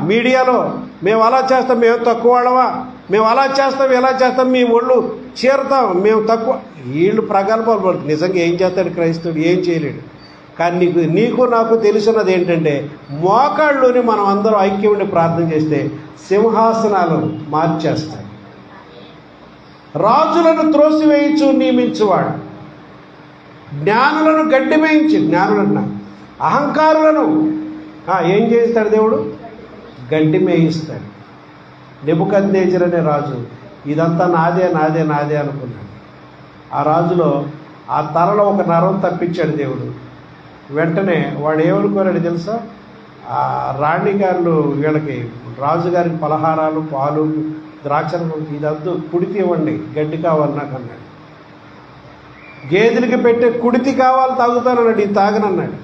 మీడియాలో, మేము అలా చేస్తాం, మేము తక్కువ వాళ్ళమా, మేము అలా చేస్తాం, ఇలా చేస్తాం, మీ ఒళ్ళు చీరతాం, మేము తక్కువ. వీళ్ళు ప్రగల్భాలు పడుతుంది. నిజంగా ఏం చేస్తాడు క్రైస్తవుడు? ఏం చేయలేడు. కానీ నీకు నాకు తెలిసినది ఏంటంటే, మోకాళ్ళలోని మనం అందరం ఐక్యముండి ప్రార్థన చేస్తే సింహాసనాలు మార్చేస్తాడు. రాజులను త్రోసివేయించు నియమించువాడు, జ్ఞానులను గడ్డి వేయించి, జ్ఞానులన్నా అహంకారులను ఏం చేస్తాడు దేవుడు? గడ్డి మేయిస్తాడు. నెబుకద్నెజరు అనే రాజు ఇదంతా నాదే నాదే నాదే అనుకున్నాడు. ఆ రాజులో ఆ తలలో ఒక నరం తప్పించాడు దేవుడు. వెంటనే వాడు ఏమనుకోరాడు తెలుసా? ఆ రాణిగారులు వీళ్ళకి రాజుగారికి పలహారాలు, పాలు, ద్రాక్షలు ఇదంతా కుడితి ఇవ్వండి, గడ్డి కావాలి నాకు అన్నాడు. గేదెలకి పెట్టే కుడితి కావాలి, తాగుతానన్నాడు. ఇది తాగనన్నాడు.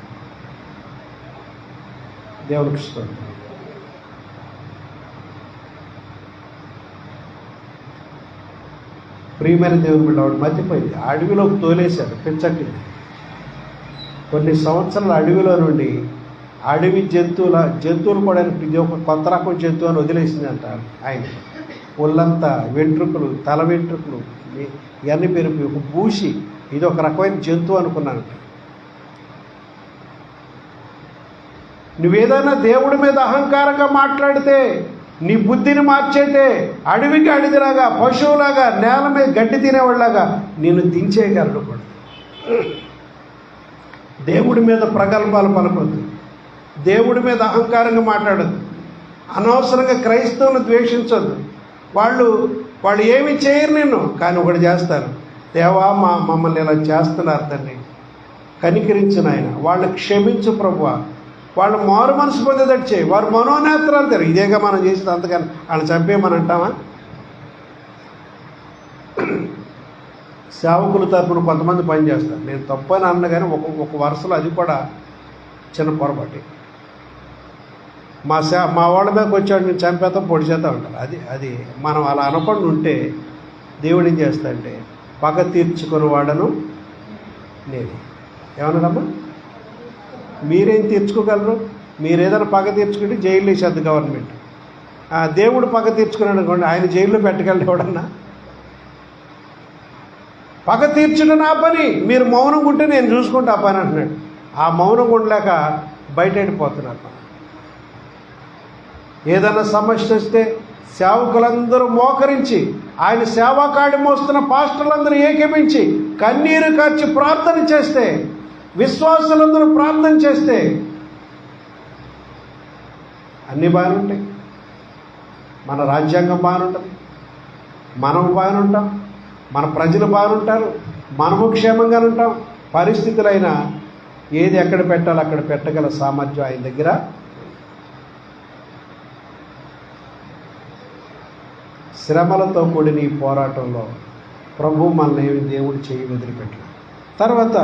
దేవునికి స్తోత్రం. ప్రియమైన దేవుని బిడ్డ, వాడు మర్చిపోయింది. అడవిలోకి తోలేశాడు పెంచకి. కొన్ని సంవత్సరాల అడవిలో నుండి అడవి జంతువులు కూడా ఇది ఒక కొత్త రకం జంతువు అని వదిలేసింది అంటారు ఆయన. ఒళ్ళంతా వెంట్రుకలు, తల వెంట్రుకలు ఇవన్నీ పెరిపి ఒక బూసి, ఇది ఒక రకమైన జంతువు అనుకున్నాను. నువ్వేదైనా దేవుడి మీద అహంకారంగా మాట్లాడితే, నీ బుద్ధిని మార్చేతే, అడవికి అడిదిలాగా, పశువులాగా, నేల మీద గడ్డి తినేవాళ్ళలాగా నిన్ను దించేయగలడు కూడా. దేవుడి మీద ప్రగల్భాలు పలకొద్దు, దేవుడి మీద అహంకారంగా మాట్లాడద్దు, అనవసరంగా క్రైస్తవులను ద్వేషించొద్దు. వాళ్ళు ఏమి చేయరు నిన్ను, కానీ ఒకటి చేస్తారు. దేవా మమ్మల్ని ఇలా చేస్తున్నారు తండ్రి, కనికరించిన ఆయన, వాళ్ళు క్షమించు ప్రభువా, వాళ్ళు మారు మనసు పొందేదట్టు చేయి. వారు మనోనేత్రాలు తెరు. ఇదేగా మనం చేసేది. అంతకని వాళ్ళని చంపేయమని అంటామా? సేవకుల తరపున కొంతమంది పనిచేస్తారు. నేను తప్పని అన్న కానీ ఒక వరుసలో అది కూడా చిన్న పొరపాటి. మా వాళ్ళ మీదకి వచ్చాడు, నేను చంపేస్తాం, పొడి చేద్దాం అంటారు. అది మనం అలా అనకుండా ఉంటే దేవుడు ఏం చేస్తాడంటే, పగ తీర్చుకుని వాడను నేను. ఏమన్నాడమ్మా? మీరేం తీర్చుకోగలరు? మీరు ఏదైనా పగ తీర్చుకుంటే జైలు వేసేది గవర్నమెంట్. దేవుడు పగ తీర్చుకున్నాడు అనుకోండి, ఆయన జైల్లో పెట్టగలడు ఎవడన్నా? పగ తీర్చడం నా పని, మీరు మౌనంగా ఉంటే నేను చూసుకుంటా ఆ పని అంటున్నాడు. ఆ మౌనంగా ఉండలేక బయట వెళ్ళిపోతున్నారు. ఏదైనా సమస్య వస్తే సేవకులందరూ మోకరించి, ఆయన సేవాకాడి మోస్తున్న పాస్టర్లందరూ ఏకమించి కన్నీరు కార్చి ప్రార్థన చేస్తే, విశ్వాసులందరూ ప్రార్థన చేస్తే అన్నీ బాగానే ఉంటాయి. మన రాజ్యాంగం బాగానే ఉంటుంది, మనం బాగానే ఉంటాం, మన ప్రజలు బాగుంటారు, మనము క్షేమంగా ఉంటాం. పరిస్థితులైనా ఏది ఎక్కడ పెట్టాలో అక్కడ పెట్టగల సామర్థ్యం ఆయన దగ్గర. శ్రమలతో కూడిన ఈ పోరాటంలో ప్రభు మనల్ని దేవుడు చేయి వదిలిపెట్టాడు. తర్వాత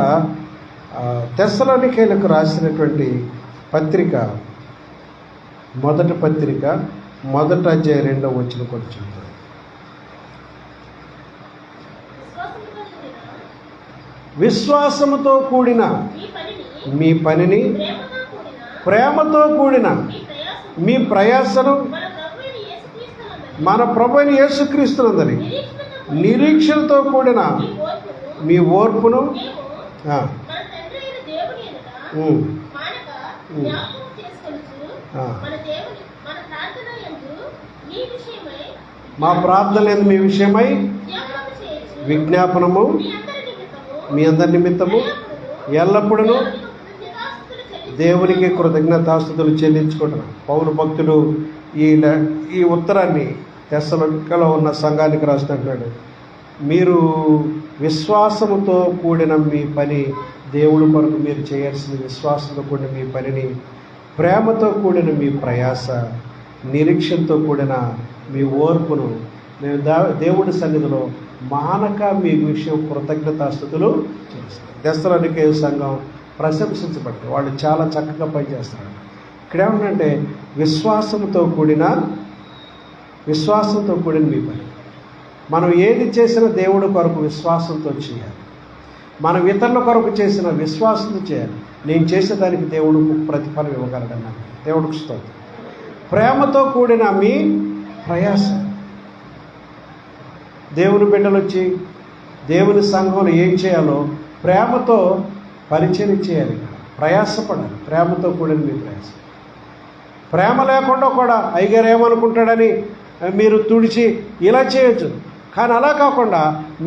తెస్సలోనికీయులకు రాసినటువంటి పత్రిక, మొదటి పత్రిక, మొదటి అధ్యాయం 2వ వచనం కూడా చూద్దాం. విశ్వాసముతో కూడిన మీ పనిని, ప్రేమతో కూడిన మీ ప్రయాసను మన ప్రభు అయిన యేసుక్రీస్తునందని నిరీక్షణతో కూడిన మీ ఓర్పును మా ప్రార్థన మీ విషయమై విజ్ఞాపనము మీ అందరి నిమిత్తము ఎల్లప్పుడూ దేవునికి కృతజ్ఞతాస్తుతులు చెల్లించుకుంటున్నాం. పౌలు భక్తుడు ఈ ఉత్తరాన్ని తెస్సలోనికలో ఉన్న సంఘానికి రాస్తున్నట్టు, మీరు విశ్వాసముతో కూడిన మీ పని, దేవుడి కొరకు మీరు చేయాల్సిన విశ్వాసంతో కూడిన మీ పనిని, ప్రేమతో కూడిన మీ ప్రయాస, నిరీక్షణతో కూడిన మీ ఓర్పును మేము దేవుడి సన్నిధిలో మానక మీ విషయం కృతజ్ఞతాస్తుతులు చేస్తాం. తెస్సలోనికే సంఘం ప్రశంసించబడింది. వాళ్ళు చాలా చక్కగా పనిచేస్తారు. ఇక్కడ ఏమంటే విశ్వాసంతో కూడిన మీ పని. మనం ఏది చేసినా దేవుడి కొరకు విశ్వాసంతో చేయాలి. మనం ఇతరుల కొరకు చేసిన విశ్వాసంతో చేయాలి. నేను చేసేదానికి దేవుడు ప్రతిఫలం ఇవ్వగలడన్నాను. దేవుడికి స్తోత్రం. ప్రేమతో కూడిన మీ ప్రయాస. దేవుని బిడ్డలు వచ్చి దేవుని సంఘంలో ఏం చేయాలో ప్రేమతో పరిచయం చేయాలి, ప్రయాసపడాలి. ప్రేమతో కూడిన మీ ప్రయాస. ప్రేమ లేకుండా కూడా అయ్యగారు ఏమనుకుంటాడని మీరు తుడిచి ఇలా చేయొచ్చు. కానీ అలా కాకుండా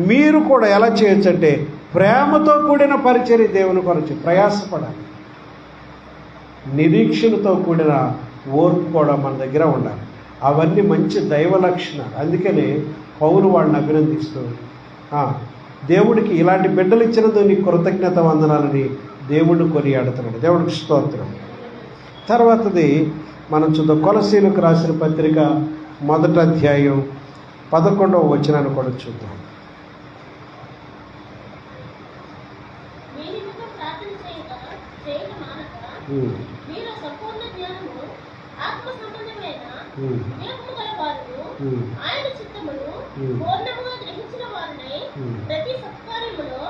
మీరు కూడా ఎలా చేయొచ్చు అంటే ప్రేమతో కూడిన పరిచర్య దేవుని కొరకు ప్రయాసపడాలి. నిరీక్షణతో కూడిన ఓర్పు కూడా మన దగ్గర ఉండాలి. అవన్నీ మంచి దైవ లక్షణాలు. అందుకనే పౌలు వాళ్ళని అభినందిస్తూ దేవుడికి ఇలాంటి బిడ్డలు ఇచ్చినందుకు నీ కృతజ్ఞత వందనాలని దేవుడిని కొనియాడుతున్నాడు. దేవుడికి స్తోత్రం. తర్వాతది మనం చూద్దాం. కొలసీలకు రాసిన పత్రిక 1వ అధ్యాయం 11వ వచనాన్ని కూడా చూద్దాం. ప్రతి సత్కార్యములో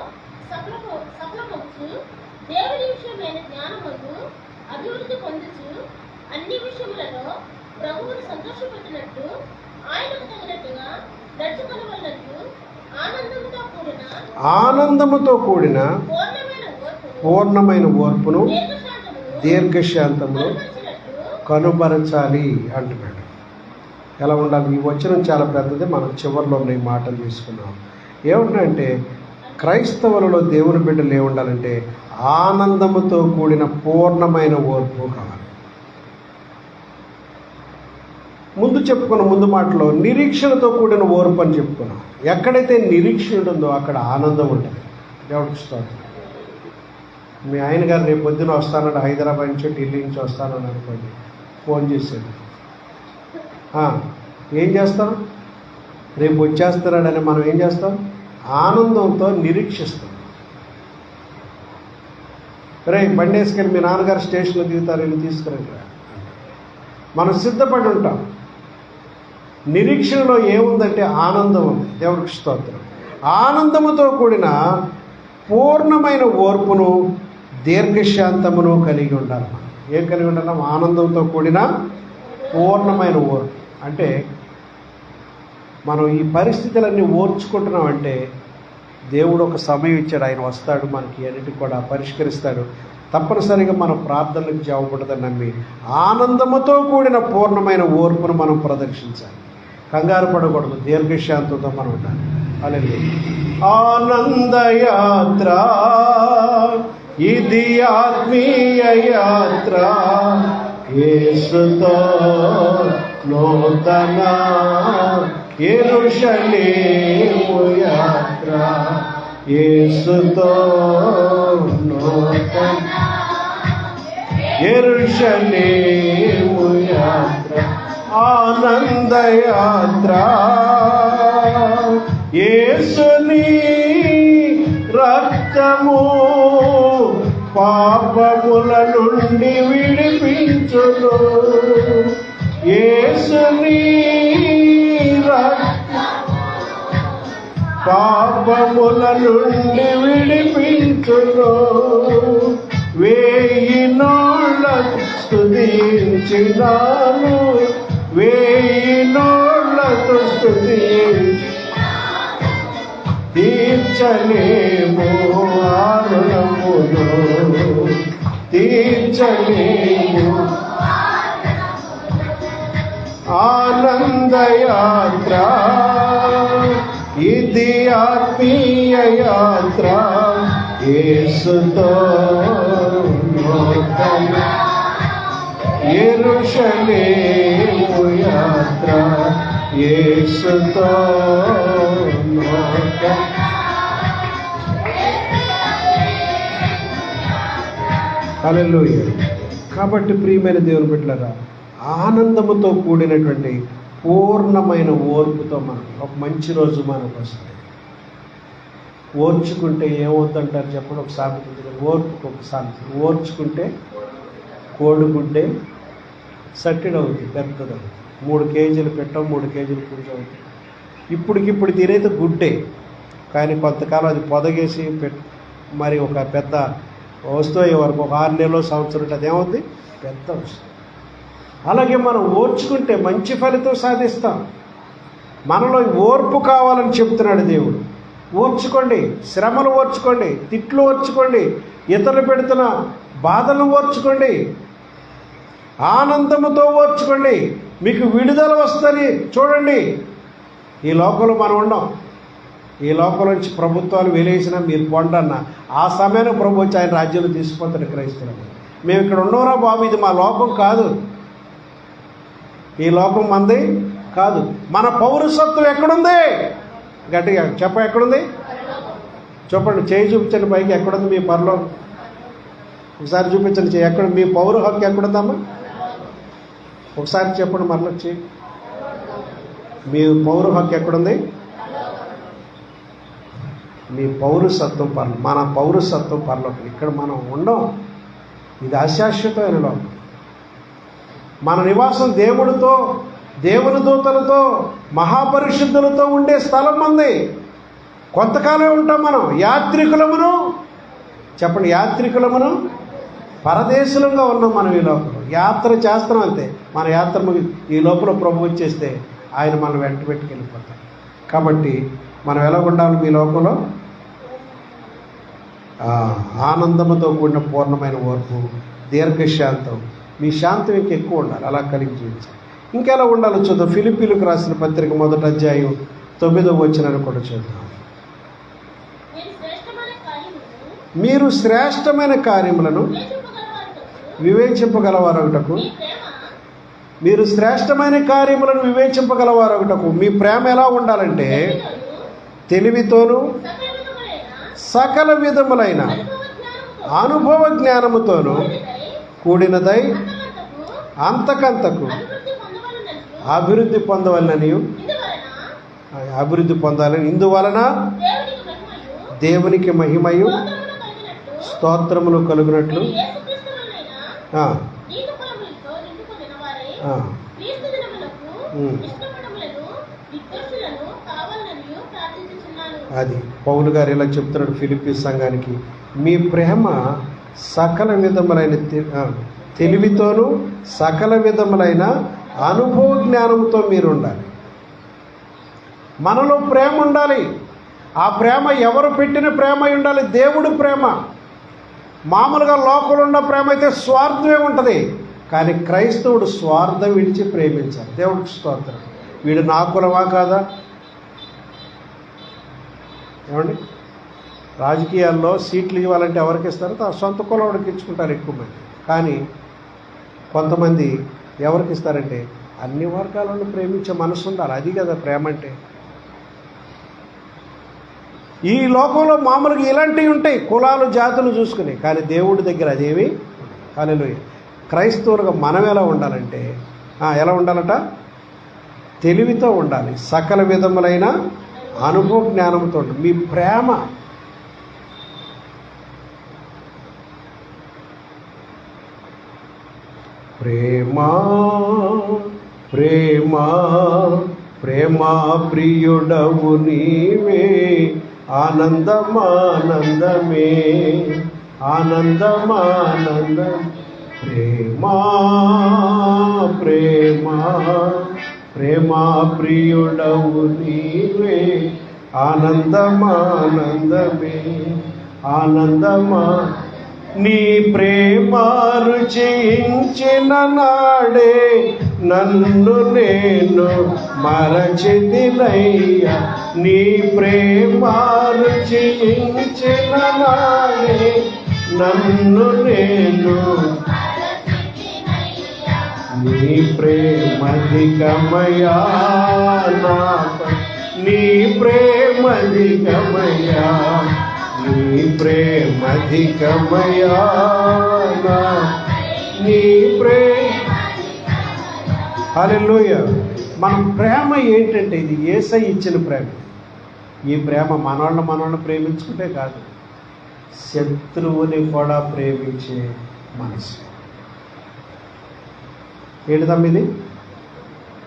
సఫలమగుచు దేవుని విషయమైన జ్ఞానమందు అభివృద్ధి పొందుచు అన్ని విషయములలో ప్రభువును సంతోషపెట్టినట్టు ఆయనకు తగినట్టుగా నడుచుకొనవలెనట్టు ఆనందముతో కూడిన పూర్ణమైన ఓర్పును దీర్ఘశాంతమును కనుపరచాలి అంటున్నాడు. ఎలా ఉండాలి? ఈ వచనం చాలా పెద్దది. మనం చివరిలో ఉన్న ఈ మాటలు తీసుకున్నాం. ఏమంటే క్రైస్తవులలో దేవుని బిడ్డలు ఏముండాలంటే ఆనందముతో కూడిన పూర్ణమైన ఓర్పు కావాలి. ముందు మాటలో నిరీక్షణతో కూడిన ఓర్పు అని చెప్పుకున్నాం. ఎక్కడైతే నిరీక్షణ ఉంటుందో అక్కడ ఆనందం ఉంటుంది. దేవుడికి స్తోత్రం. మీ ఆయన గారు రేపు పొద్దున వస్తానంటే హైదరాబాద్ నుంచి ఢిల్లీ నుంచి వస్తానని అనుకోండి, ఫోన్ చేశాడు. ఏం చేస్తాం? రేపు వచ్చేస్తున్నాడని మనం ఏం చేస్తాం? ఆనందంతో నిరీక్షిస్తాం. రే బండి వేసుకెళ్ళి మీ నాన్నగారు స్టేషన్లో దిగుతారు, వెళ్ళి తీసుకురండి. మనం సిద్ధపడి ఉంటాం. నిరీక్షణలో ఏముందంటే ఆనందం ఉంది. దేవుడికి స్తోత్రం. ఆనందముతో కూడిన పూర్ణమైన ఓర్పును దీర్ఘశాంతమును కలిగి ఉండాలి. ఏం కలిగి ఉండాలి? ఆనందంతో కూడిన పూర్ణమైన ఓర్పు. అంటే మనం ఈ పరిస్థితులన్నీ ఓర్చుకుంటున్నామంటే దేవుడు ఒక సమయం ఇచ్చాడు. ఆయన వస్తాడు, మనకి అన్నిటికి కూడా పరిష్కరిస్తాడు. తప్పనిసరిగా మన ప్రార్థనలకు జవాబుపడదని నమ్మి ఆనందముతో కూడిన పూర్ణమైన ఓర్పును మనం ప్రదర్శించాలి. కంగారు పడకూడదు. దీర్ఘశాంతంతో మనం ఉండాలి. అలాగే ఆనందయాత్ర ఇది ఆత్మీయ యాత్ర, యేసుతో నూతన యెరూషలేము యాత్ర, యేసుతో నూతన యెరూషలేము యాత్ర, ఆనందయాత్ర. యేసుని రక్తము పాపముల నుండి విడిపించును. యేసుని పాపముల నుండి విడిపించును. 1000 నోళ్ళ స్తుతించినాను, 1000 నోళ్ళ స్తుతి తీర్చలేము ఆరుణములో తీర్చలేము ఆనందయాత్ర ఇది ఆత్మీయ యాత్ర యేసుతో యెరూషలేము యాత్ర యేసుతో హల్లెలూయా. కాబట్టి ప్రియమైన దేవుని బిడ్డలారా, ఆనందముతో కూడినటువంటి పూర్ణమైన ఓర్పుతో మనం ఒక మంచి రోజు మనకు వస్తుంది. ఓర్చుకుంటే ఏమవుతుందంటారు చెప్పండి. ఒక సామెత ఉంది, ఓర్పుకు ఒక సామెత. ఓర్చుకుంటే కోడిగుడ్డే సట్టిడవుతుంది, పెద్దదవుతుంది. 3 కేజీలు పెట్టం, 3 కేజీలు పుంజు అవుతుంది. ఇప్పటికిప్పుడు తినేది గుడ్డే, కానీ కొంతకాలం అది పొదగేసి మరి ఒక పెద్ద వస్తువు అయ్యే వరకు ఒక 6 నెలలు సంవత్సరం అదేమవుతుంది, పెద్ద వస్తువు. అలాగే మనం ఓర్చుకుంటే మంచి ఫలితం సాధిస్తాం. మనలో ఓర్పు కావాలని చెప్తున్నాడు దేవుడు. ఓర్చుకోండి, శ్రమలు ఓర్చుకోండి, తిట్లు ఓర్చుకోండి, ఇతరులు పెడుతున్న బాధలు ఓర్చుకోండి, ఆనందముతో ఓర్చుకోండి, మీకు విడుదల వస్తుందని చూడండి. ఈ లోకంలో మనం ఉండం. ఈ లోకం నుంచి ప్రభుత్వాలు వెలేసినా మీరు పొండన్న ఆ సమయాన్ని ప్రభు వచ్చి ఆయన రాజ్యంలో తీసుకుపోతాడు క్రైస్తవులు. మేము ఇక్కడ ఉండవురా బాబు, ఇది మా లోకం కాదు, ఈ లోకం మంది కాదు. మన పౌరసత్వం ఎక్కడుంది? గట్టిగా చెప్ప, ఎక్కడుంది చెప్పండి. చేయి చూపించండి పైకి, ఎక్కడుంది మీ పరలోకం? ఒకసారి చూపించండి చేయి. ఎక్కడ మీ పౌర హక్కు ఎక్కడుందమ్మా? ఒకసారి చెప్పండి మరలా చేయి. మీ పౌర హక్కు ఎక్కడుంది? మీ పౌరసత్వం మన పౌరసత్వం పరలోకం. ఇక్కడ మనం ఉండం. ఇది అశాశ్వతమైన లోకం. మన నివాసం దేవుడితో, దేవుని దూతలతో, మహాపరిశుద్ధులతో ఉండే స్థలం మంది. కొంతకాలం ఉంటాం మనం. యాత్రికులమును చెప్పండి, యాత్రికులమును పరదేశులంగా ఉన్నాం మనం ఈ లోపల. యాత్ర చేస్తున్నాం అంతే. మన యాత్ర ఈ లోపల ప్రభు వచ్చేస్తే ఆయన మనం వెంట పెట్టుకెళ్ళిపోతాం. కాబట్టి మనం ఎలా ఉండాలి మీ లోకంలో? ఆనందముతో కూడిన పూర్ణమైన ఓర్పు, దీర్ఘశాంతం. మీ శాంతం ఇంకెక్కువ ఉండాలి, అలా కలిగి జీవించాలి. ఇంకెలా ఉండాలో చూద్దాం. ఫిలిప్పీలకు రాసిన పత్రిక 1వ అధ్యాయం 9వ వచనాన్ని కూడా చూద్దాం. మీరు శ్రేష్టమైన కార్యములను వివేచింపగలవారొకటకు, మీరు శ్రేష్టమైన కార్యములను వివేచింపగలవారొకటకు మీ ప్రేమ ఎలా ఉండాలంటే తెలివితోనూ సకల విధములైన అనుభవ జ్ఞానముతోనూ కూడినదై అంతకంతకు అభివృద్ధి పొందవలనని, అభివృద్ధి పొందాలని, ఇందువలన దేవునికి మహిమయు స్తోత్రములు కలుగునట్లు అది పౌలు గారు ఇలా చెప్తున్నాడు ఫిలిప్పీ సంఘానికి. మీ ప్రేమ సకల విధములైన తెలివితోనూ సకల విధములైన అనుభవ జ్ఞానంతో మీరు ఉండాలి. మనలో ప్రేమ ఉండాలి. ఆ ప్రేమ ఎవరు పెట్టిన ప్రేమ అయి ఉండాలి? దేవుడు ప్రేమ. మామూలుగా లోకంలో ఉన్న ప్రేమ అయితే స్వార్థమే ఉంటుంది, కానీ క్రైస్తవుడు స్వార్థం విడిచి ప్రేమించాలి. దేవుడికి స్తోత్రం. వీడు నా కులమా కాదా? ఏమండి, రాజకీయాల్లో సీట్లు ఇవ్వాలంటే ఎవరికి ఇస్తారో సొంత కులవాడికి ఇచ్చుకుంటారు ఎక్కువ మంది. కానీ కొంతమంది ఎవరికి ఇస్తారంటే అన్ని వర్గాలను ప్రేమించే మనసు ఉండాలి. అది కదా ప్రేమ అంటే. ఈ లోకంలో మామూలుగా ఇలాంటివి ఉంటాయి, కులాలు జాతులు చూసుకుని, కానీ దేవుడి దగ్గర అదేమి. హల్లెలూయా. క్రైస్తవులుగా మనం ఎలా ఉండాలంటే, ఎలా ఉండాలట? తెలివితో ఉండాలి, సకల విధములైన అనుభవ జ్ఞానంతో ఉండాలి. మీ ప్రేమ ప్రేమా ప్రేమా ప్రేమా ప్రియుడవు నీవే, ఆనందమానందమే ఆనందమానందం. ప్రేమా ప్రేమా ప్రేమా ప్రియుడవు నీవే, ఆనందమానందమే ఆనందమా. నీ ప్రేమాను జయించిన నాడే నన్ను నేను మరచితినయ్యా. నీ ప్రేమాను జయించిన నాడే నన్ను నేను. నీ ప్రేమధికమయా నాపై, నీ ప్రేమధికమయా, నీ ప్రేమధికమయా నా, నీ హల్లెలూయా. మన ప్రేమ ఏంటంటే ఇది యేసయ్య ఇచ్చిన ప్రేమ. ఈ ప్రేమ మనోళ్ళని ప్రేమించుకుంటే కాదు, శత్రువుని కూడా ప్రేమించే మనసు. ఏంటి తమ్మిది?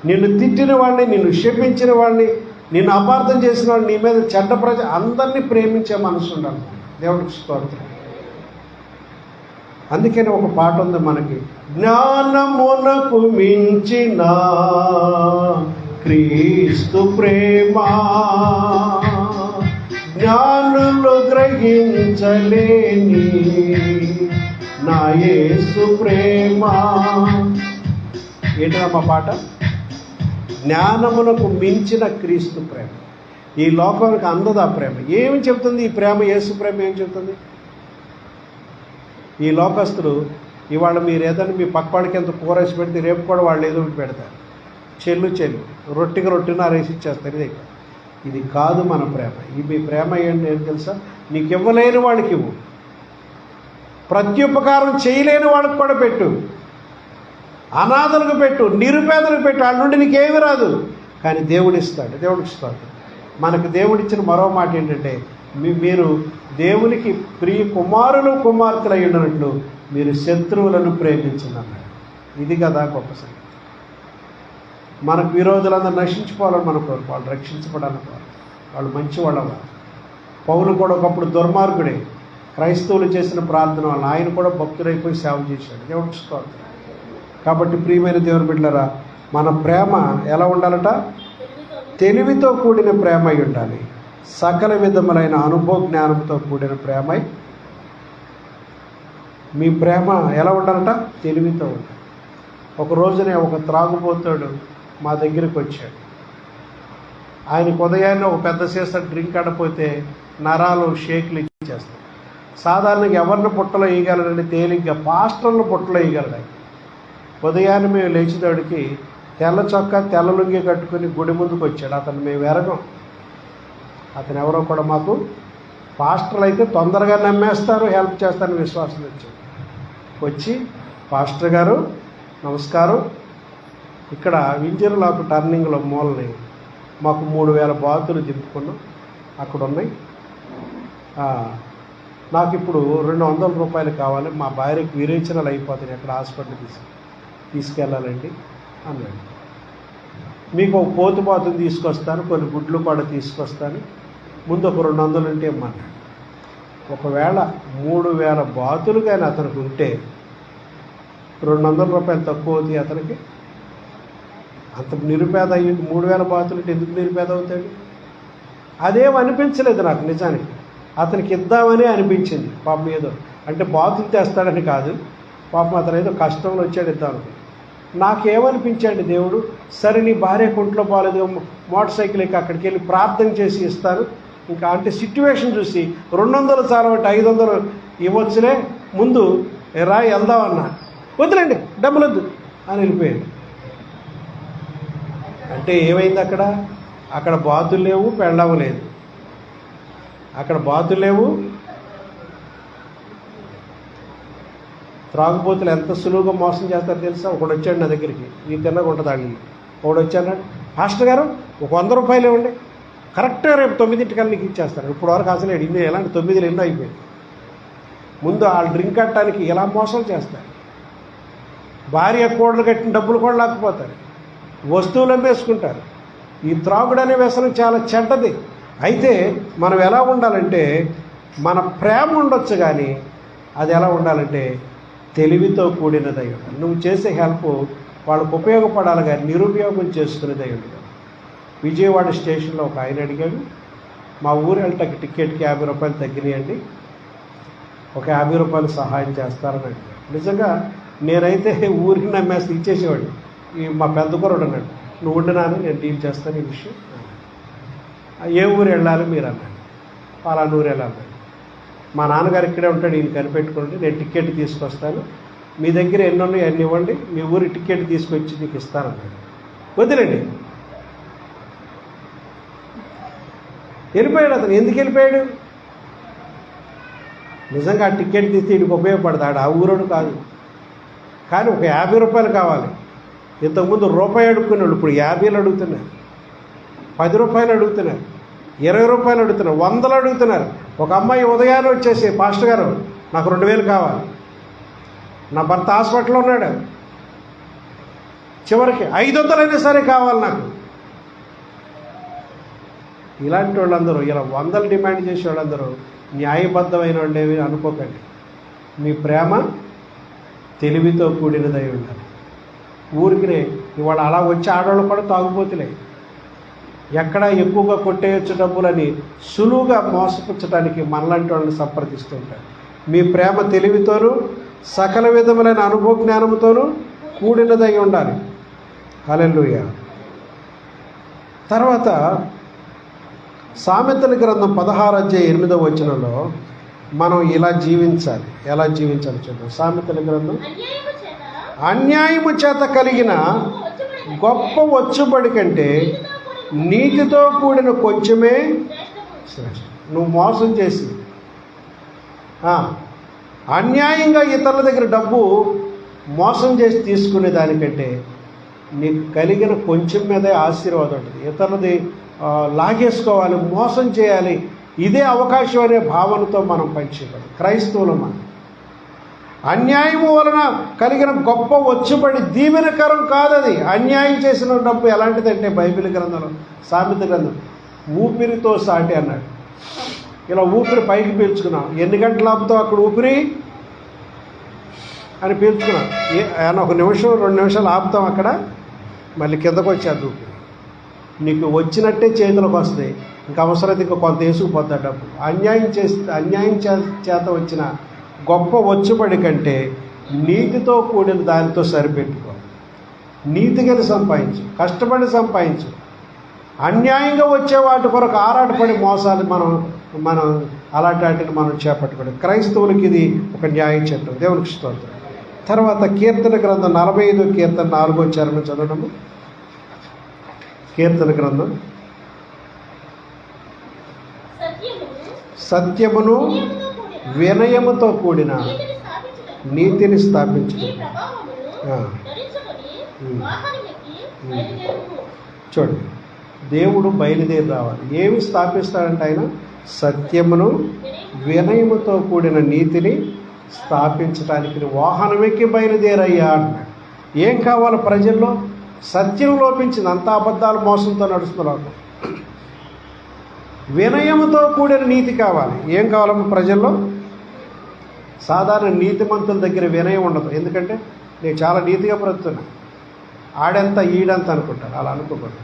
నిన్ను తిట్టిన వాడిని, నిన్ను శపించిన వాడిని, నిన్ను అపార్థం చేసిన వాడిని, నీ మీద చెడ్డ అందరినీ ప్రేమించే మనసు ఉండాలి. దేవుడికి స్తోత్రం. అందుకని ఒక పాట ఉంది మనకి, జ్ఞానమునకు మించిన క్రీస్తు ప్రేమ, జ్ఞానులు గ్రహించలేని నా యేసు ప్రేమ. ఏంటమ్మా పాట? జ్ఞానమునకు మించిన క్రీస్తు ప్రేమ. ఈ లోకానికి అందదు ఆ ప్రేమ. ఏమి చెప్తుంది ఈ ప్రేమ? యేసు ప్రేమ ఏం చెప్తుంది? ఈ లోకస్తులు ఇవాళ మీరు ఏదైనా మీ పక్కవాడికి ఎంత కూరేసి పెడితే రేపు కూడా వాళ్ళు ఏదో ఒకటి పెడతారు. చెల్లు రొట్టిన రేసి ఇచ్చేస్తారు. ఇది కాదు మన ప్రేమ. మీ ప్రేమ ఏంటి తెలుసా? నీకు ఇవ్వలేని వాడికి ఇవ్వు, ప్రత్యుపకారం చేయలేని వాడికి కూడా పెట్టు, అనాథలకు పెట్టు, నిరుపేదలకు పెట్టు. వాళ్ళ నుండి నీకేమి రాదు, కానీ దేవుడు ఇస్తాడు. దేవుడికి ఇస్తాడు. మనకు దేవుడిచ్చిన మరో మాట ఏంటంటే, మీరు దేవునికి ప్రియ కుమారులు కుమార్తెలు అయి ఉన్నట్లు మీరు శత్రువులను ప్రేమించున్నారు. ఇది కదా గొప్ప సంగతి. మనకు విరోధులందరూ నశించిపోవాలని మన కోరు, వాళ్ళు రక్షించబడాలని కోరు, వాళ్ళు మంచి వాళ్ళ. పౌలు కూడా ఒకప్పుడు దుర్మార్గుడే. క్రైస్తవులు చేసిన ప్రార్థన వల్ల ఆయన కూడా భక్తుడైపోయి సేవ చేశాడు. దేవుడికి స్తోత్రం. కాబట్టి ప్రియమైన దేవుని బిడ్డలారా, మన ప్రేమ ఎలా ఉండాలట? తెలివితో కూడిన ప్రేమ అయి ఉండాలి. సకల విధములైన అనుభవ జ్ఞానంతో కూడిన ప్రేమ. మీ ప్రేమ ఎలా ఉండాలట? తెలివితో ఉండాలి. ఒక రోజునే ఒక త్రాగుబోతాడు మా దగ్గరికి వచ్చాడు. ఆయనకు ఉదయాన్నే ఒక పెద్ద సీసా డ్రింక్ ఆడపోతే నరాలు షేక్లు ఇచ్చేస్తాడు. సాధారణంగా ఎవరిని పుట్టలో వేయగలడండి? తేలిగ్గా పాస్టర్లు పుట్టలో వేయగలడు. ఉదయాన్నే మేము లేచేవాడికి తెల్ల చొక్కా తెల్ల లుంగి కట్టుకుని గుడి ముందుకు వచ్చాడు. అతను మేము ఎరగం. అతను ఎవరో కూడా మాకు పాస్టర్లు అయితే తొందరగా నమ్మేస్తారు, హెల్ప్ చేస్తారని విశ్వాసం వచ్చాడు. వచ్చి, పాస్టర్ గారు నమస్కారం, ఇక్కడ వింజర్లాకు టర్నింగ్లో మూలని మాకు 3000 బాతులు దింపుకున్నాం, అక్కడ ఉన్నాయి. నాకు ఇప్పుడు 200 రూపాయలు కావాలి, మా భార్యకి విరేచనలు అయిపోతున్నాయి, అక్కడ హాస్పిటల్కి తీసుకెళ్ళాలండి అన్నాడు. మీకు ఒక పోతు బాతులు తీసుకొస్తాను, కొన్ని గుడ్లు కూడా తీసుకొస్తాను, ముందు ఒక 200 ఉంటే ఇమ్మన్నాడు. ఒకవేళ 3000 బాతులు కానీ అతనికి ఉంటే 200 రూపాయలు తక్కువ అవుతాయి అతనికి. అంత నిరుపేద అయ్యింది. 3000 బాతులు ఉంటే ఎందుకు నిరుపేద అవుతాడు? అదేం అనిపించలేదు నాకు. నిజానికి అతనికి ఇద్దామని అనిపించింది. పాపం ఏదో అంటే బాతులు తెస్తాడని కాదు, పాపం అతను ఏదో కష్టంలో వచ్చాడు ఇద్దామని. నాకేమనిపించాడు దేవుడు, సరే నీ భార్య కొంట్లో బాగాలేదు, మోటార్ సైకిల్ ఎక్కి అక్కడికి వెళ్ళి ప్రార్థన చేసి ఇస్తాను. ఇంకా అంటే సిట్యువేషన్ చూసి 200 చాలా అంటే 500 ఇవ్వచ్చులే, ముందు రాయి వెళ్దామన్నా, వద్దులేండి డబ్బులు వద్దు అని వెళ్ళిపోయాడు. అంటే ఏమైంది అక్కడ? అక్కడ బాతులు లేవు, పెళ్ళాము లేదు. అక్కడ బాతులు లేవు. త్రాగుబోతులు ఎంత సులువుగా మోసం చేస్తారో తెలుసా? ఒకడు వచ్చాడు నా దగ్గరికి, ఈ తిన్నగా ఉంటుంది అడిగి. ఒకడు వచ్చాడు, పాస్టర్ గారు ఒక 100 రూపాయలు ఇవ్వండి, కరెక్ట్గా రేపు 9 నీకు ఇచ్చేస్తారు. ఇప్పుడు వరకు అసలు ఇన్ని ఎలాంటి 9 ఎన్నో అయిపోయింది. ముందు వాళ్ళు డ్రింక్ కట్టడానికి ఇలా మోసం చేస్తారు. భార్య కోడలు కట్టిన డబ్బులు కూడా లాక్కుపోతారు, వస్తువులు అమ్మేసుకుంటారు. ఈ త్రాగుడు అనే వ్యసనం చాలా చెడ్డది. అయితే మనం ఎలా ఉండాలంటే, మన ప్రేమ ఉండొచ్చు కానీ అది ఎలా ఉండాలంటే తెలివితో కూడినదై ఉండాలి. నువ్వు చేసే హెల్ప్ వాళ్ళకు ఉపయోగపడాలి కానీ నిరుపయోగం చేసుకునేది అయ్యింది. విజయవాడ స్టేషన్లో ఒక ఆయన అడిగాడు, మా ఊరు వెళ్ళటానికి టికెట్కి 50 రూపాయలు తగ్గినాయండి, ఒక 50 రూపాయలు సహాయం చేస్తారని అడిగాడు. నిజంగా నేనైతే ఊరికి నమ్మేస్తే ఇచ్చేసేవాడిని. మా పెద్ద కుర్రాడు అన్నాడు, నువ్వు ఉండినాను నేను డీల్ చేస్తాను ఈ విషయం. ఏ ఊరు వెళ్ళాలి మీరు అన్నాడు. పలానా ఊరు వెళ్ళాలి. మా నాన్నగారు ఇక్కడే ఉంటాడు, ఈయన కనిపెట్టుకోండి, నేను టికెట్ తీసుకొస్తాను, మీ దగ్గర ఎన్ని ఉన్నాయి అన్నీ ఇవ్వండి, మీ ఊరి టికెట్ తీసుకొచ్చి నీకు ఇస్తానన్నాడు. వదిలేండి, వెళ్ళిపోయాడు అతను. ఎందుకు వెళ్ళిపోయాడు? నిజంగా ఆ టికెట్ తీస్తే వీడికి ఉపయోగపడతాడు, ఆ ఊరోడు కాదు. కానీ ఒక 50 రూపాయలు కావాలి. ఇంతకుముందు రూపాయి అడుక్కునేవాళ్ళు, ఇప్పుడు 50 అడుగుతున్నారు, 10 రూపాయలు అడుగుతున్నారు, 20 రూపాయలు అడుగుతున్నారు, 100 అడుగుతున్నారు. ఒక అమ్మాయి ఉదయాన్నే వచ్చేసి, పాస్టర్ గారు నాకు 2000 కావాలి, నా భర్త హాస్పిటల్లో ఉన్నాడు, చివరికి 500 అయినా సరే కావాలి నాకు. ఇలాంటి వాళ్ళందరూ, ఇలా 100 డిమాండ్ చేసే వాళ్ళందరూ న్యాయబద్ధమైన వాళ్ళేవి అనుకోకండి. మీ ప్రేమ తెలివితో కూడినదై ఉండాలి. ఊరికినే ఇవాళ అలా వచ్చి ఆడవాళ్ళు కూడా తాగుబోతులే, ఎక్కడ ఎక్కువగా కొట్టేయచ్చు డబ్బులని సులువుగా మోసపుచ్చడానికి మనలాంటి వాళ్ళని సంప్రదిస్తుంటారు. మీ ప్రేమ తెలివితోనూ సకల విధములైన అనుభవ జ్ఞానంతోనూ కూడినదై ఉండాలి. హల్లెలూయా. తర్వాత సామెతల గ్రంథం 16:8 మనం ఇలా జీవించాలి. ఎలా జీవించాలి చూద్దాం. సామెతల గ్రంథం, అన్యాయము చేత కలిగిన గొప్ప వచ్చుబడి కంటే నీతితో కూడిన కొంచెమే శ్రేష్టం. నువ్వు మోసం చేసి అన్యాయంగా ఇతరుల దగ్గర డబ్బు మోసం చేసి తీసుకునే దానికంటే నీకు కలిగిన కొంచెం మీదే ఆశీర్వాదం ఉంటుంది. ఇతరులది లాగేసుకోవాలి, మోసం చేయాలి, ఇదే అవకాశం అనే భావనతో మనం పనిచేయాలి. క్రైస్తవులు మనం అన్యాయం వలన కలిగిన గొప్ప వచ్చుబడి దీవెనకరం కాదది. అన్యాయం చేసిన డబ్బు ఎలాంటిదంటే బైబిల్ గ్రంథంలో, సామెత గ్రంథం, ఊపిరితో సాటి అన్నాడు. ఇలా ఊపిరి పైకి పీల్చుకున్నాం, ఎన్ని గంటలు ఆపుతావు అక్కడ ఊపిరి అని పీల్చుకున్నాం. ఒక నిమిషం 2 నిమిషాలు ఆపుతాం అక్కడ, మళ్ళీ కిందకు వచ్చేది ఊపిరి. నీకు వచ్చినట్టే చేతులకు వస్తాయి, ఇంకా అవసరమైతే ఇంకా కొంత వేసుకుపోద్దా డబ్బు. అన్యాయం చేత వచ్చిన గొప్ప వచ్చుబడి కంటే నీతితో కూడిన దానితో సరిపెట్టుకో. నీతిగా సంపాదించు, కష్టపడి సంపాదించు. అన్యాయంగా వచ్చే వాటి కొరకు ఆరాటపడి మోసాలు మనం అలాంటి వాటిని మనం చేపట్టుకోండి. క్రైస్తవులకి ఇది ఒక న్యాయ చట్టం. దేవునికి స్తోత్రం. తర్వాత కీర్తన గ్రంథం 45 కీర్తన 4వ చరణం చదవడము. కీర్తన గ్రంథం, సత్యమును వినయముతో కూడిన నీతిని స్థాపించు. చూడండి, దేవుడు బయలుదేరి రావాలి. ఏమి స్థాపిస్తాడంటే ఆయన సత్యమును వినయముతో కూడిన నీతిని స్థాపించడానికి వాహనమెక్కి బయలుదేరయ్యా అన్నాడు. ఏం కావాలి ప్రజల్లో? సత్యం లోపించింది, అంతా అబద్ధాలు మోసంతో నడుస్తున్నారు. వినయముతో కూడిన నీతి కావాలి. ఏం కావాలమ్మా ప్రజల్లో? సాధారణ నీతిమంతుల దగ్గర వినయం ఉండదు. ఎందుకంటే నేను చాలా నీతిగా బ్రతుకుతున్నా, ఆడెంత ఈడంత అనుకుంటారు. అలా అనుకోకూడదు.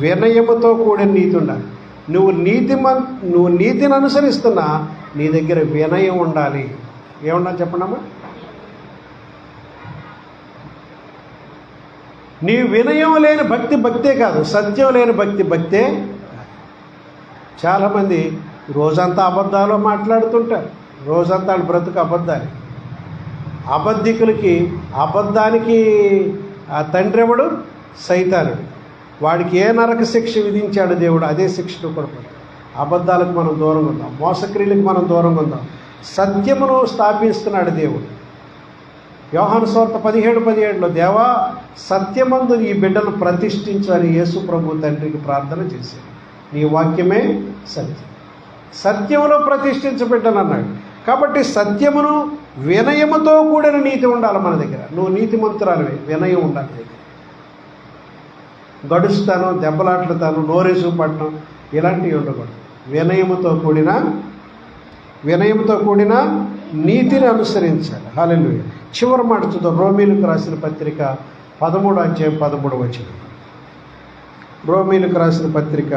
వినయముతో కూడిన నీతి ఉండాలి. నువ్వు నీతిని అనుసరిస్తున్నా నీ దగ్గర వినయం ఉండాలి. ఏముండాలి చెప్పండమ్మా? నీ వినయం లేని భక్తి భక్తే కాదు, సత్యం లేని భక్తే. చాలామంది రోజంతా అబద్ధాలు మాట్లాడుతుంటారు, రోజంతా వాళ్ళ బ్రతుకు అబద్ధాలు. అబద్ధానికి ఆ తండ్రి ఎవడు? సైతానుడు. వాడికి ఏ నరక శిక్ష విధించాడు దేవుడు, అదే శిక్షను కొడుకుంటాం. అబద్ధాలకు మనం దూరంగా ఉందాం, మోసక్రియలకు మనం దూరంగా ఉందాం. సత్యమును స్థాపిస్తున్నాడు దేవుడు. యోహాను సువార్త 17:17 దేవా సత్యమందు ఈ బిడ్డను ప్రతిష్ఠించు అని యేసు ప్రభు తండ్రికి ప్రార్థన చేశాడు. నీ వాక్యమే సత్యం, సత్యములో ప్రతిష్ఠించబిడ్డను అన్నాడు. కాబట్టి సత్యమును వినయముతో కూడిన నీతి ఉండాలి మన దగ్గర. నువ్వు నీతిమంతురాలివే, వినయం ఉండాలి దగ్గర. గడుస్తాను, దెబ్బలాట్లుతాను, నోరేసు పట్టడం ఇలాంటివి ఉండకూడదు. వినయముతో కూడిన నీతిని అనుసరించాలి. హల్లెలూయా. చివరి మాట చూద్దాం. రోమీలకు రాసిన పత్రిక 13వ అధ్యాయం 13వ వచనం. రోమీయులకు రాసిన పత్రిక.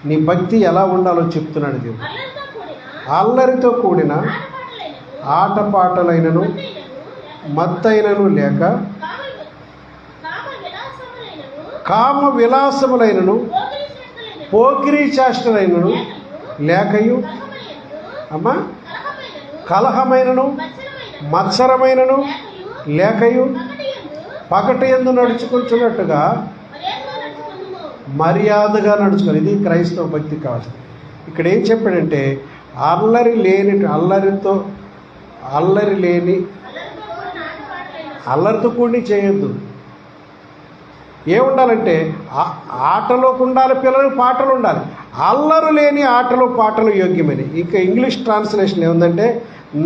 నీ భక్తి ఎలా ఉండాలో చెప్తున్నాడు దేవుడు. అల్లరితో కూడిన ఆటపాటలైనను మత్తైనను లేక కామ విలాసములైనను పోకిరీ చేష్టలైనను లేకయు అమ్మా కలహమైనను మత్సరమైనను లేకయు పగటి యందు నడుచుకుంటున్నట్టుగా మర్యాదగా నడుచుకోవాలి. ఇది క్రైస్తవ భక్తి కావాలి. ఇక్కడ ఏం చెప్పాడంటే అల్లరి లేని అల్లరితో కూడి చేయొద్దు. ఏముండాలంటే ఆటలోకి ఉండాలి, పిల్లలకు పాటలు ఉండాలి. అల్లరు లేని ఆటలు పాటలు యోగ్యమని. ఇంకా ఇంగ్లీష్ ట్రాన్స్లేషన్ ఏముందంటే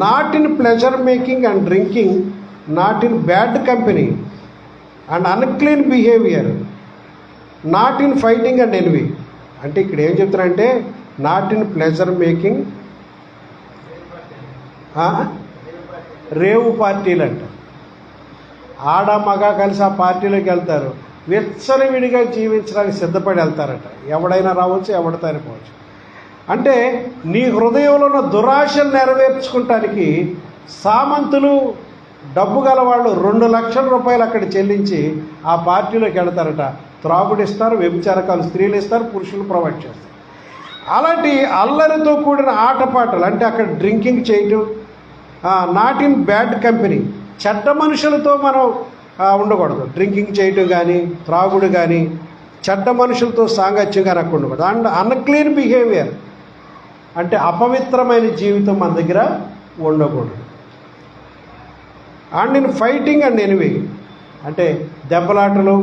not in pleasure making and drinking, not in bad company and unclean behaviour, not in fighting and envy. అంటే ఇక్కడ ఏం చెప్తారంటే నాట్ ఇన్ ప్లెజర్ మేకింగ్, రేవు పార్టీలు అంట. ఆడ మగ కలిసి ఆ పార్టీలోకి వెళ్తారు, విచ్చలవిడిగా జీవించడానికి సిద్ధపడి వెళ్తారట. ఎవడైనా రావచ్చు, ఎవడితో పోవచ్చు. అంటే నీ హృదయంలో ఉన్న దురాశలు నెరవేర్చుకుంటానికి సామంతులు, డబ్బు గల వాళ్ళు 2 లక్షల రూపాయలు అక్కడ చెల్లించి ఆ పార్టీలోకి వెళ్తారట. త్రాగుడు ఇస్తారు, వ్యభిచారకాలు స్త్రీలు ఇస్తారు, పురుషులు ప్రొవైడ్ చేస్తారు. అలాంటి అల్లరితో కూడిన ఆటపాటలు అంటే అక్కడ డ్రింకింగ్ చేయటం, నాట్ ఇన్ బ్యాడ్ కంపెనీ, చెడ్డ మనుషులతో మనం ఉండకూడదు. డ్రింకింగ్ చేయటం కానీ, త్రాగుడు కానీ, చెడ్డ మనుషులతో సాంగత్యం కానీ అక్కడ ఉండకూడదు. అండ్ అన్క్లీన్ బిహేవియర్ అంటే అపవిత్రమైన జీవితం మన దగ్గర ఉండకూడదు. అండ్ ఇన్ ఫైటింగ్ అండ్ ఎనివీ అంటే దెబ్బలాటలు,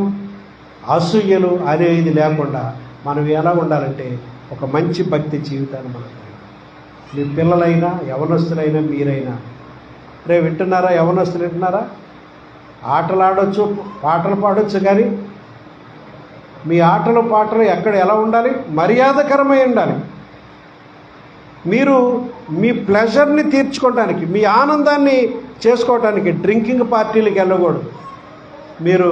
అసూయలు అనేది లేకుండా మనం ఎలా ఉండాలంటే ఒక మంచి భక్తి జీవితాన్ని మనం. మీ పిల్లలైనా యవనస్తులైనా మీరైనా వింటున్నారా? యవనస్తులు వింటున్నారా? ఆటలు ఆడవచ్చు, పాటలు పాడవచ్చు, కానీ మీ ఆటలు పాటలు ఎక్కడ ఎలా ఉండాలి? మర్యాదకరమై ఉండాలి. మీరు మీ ప్లెజర్ని తీర్చుకోవడానికి, మీ ఆనందాన్ని చేసుకోవడానికి డ్రింకింగ్ పార్టీలకు వెళ్ళకూడదు. మీరు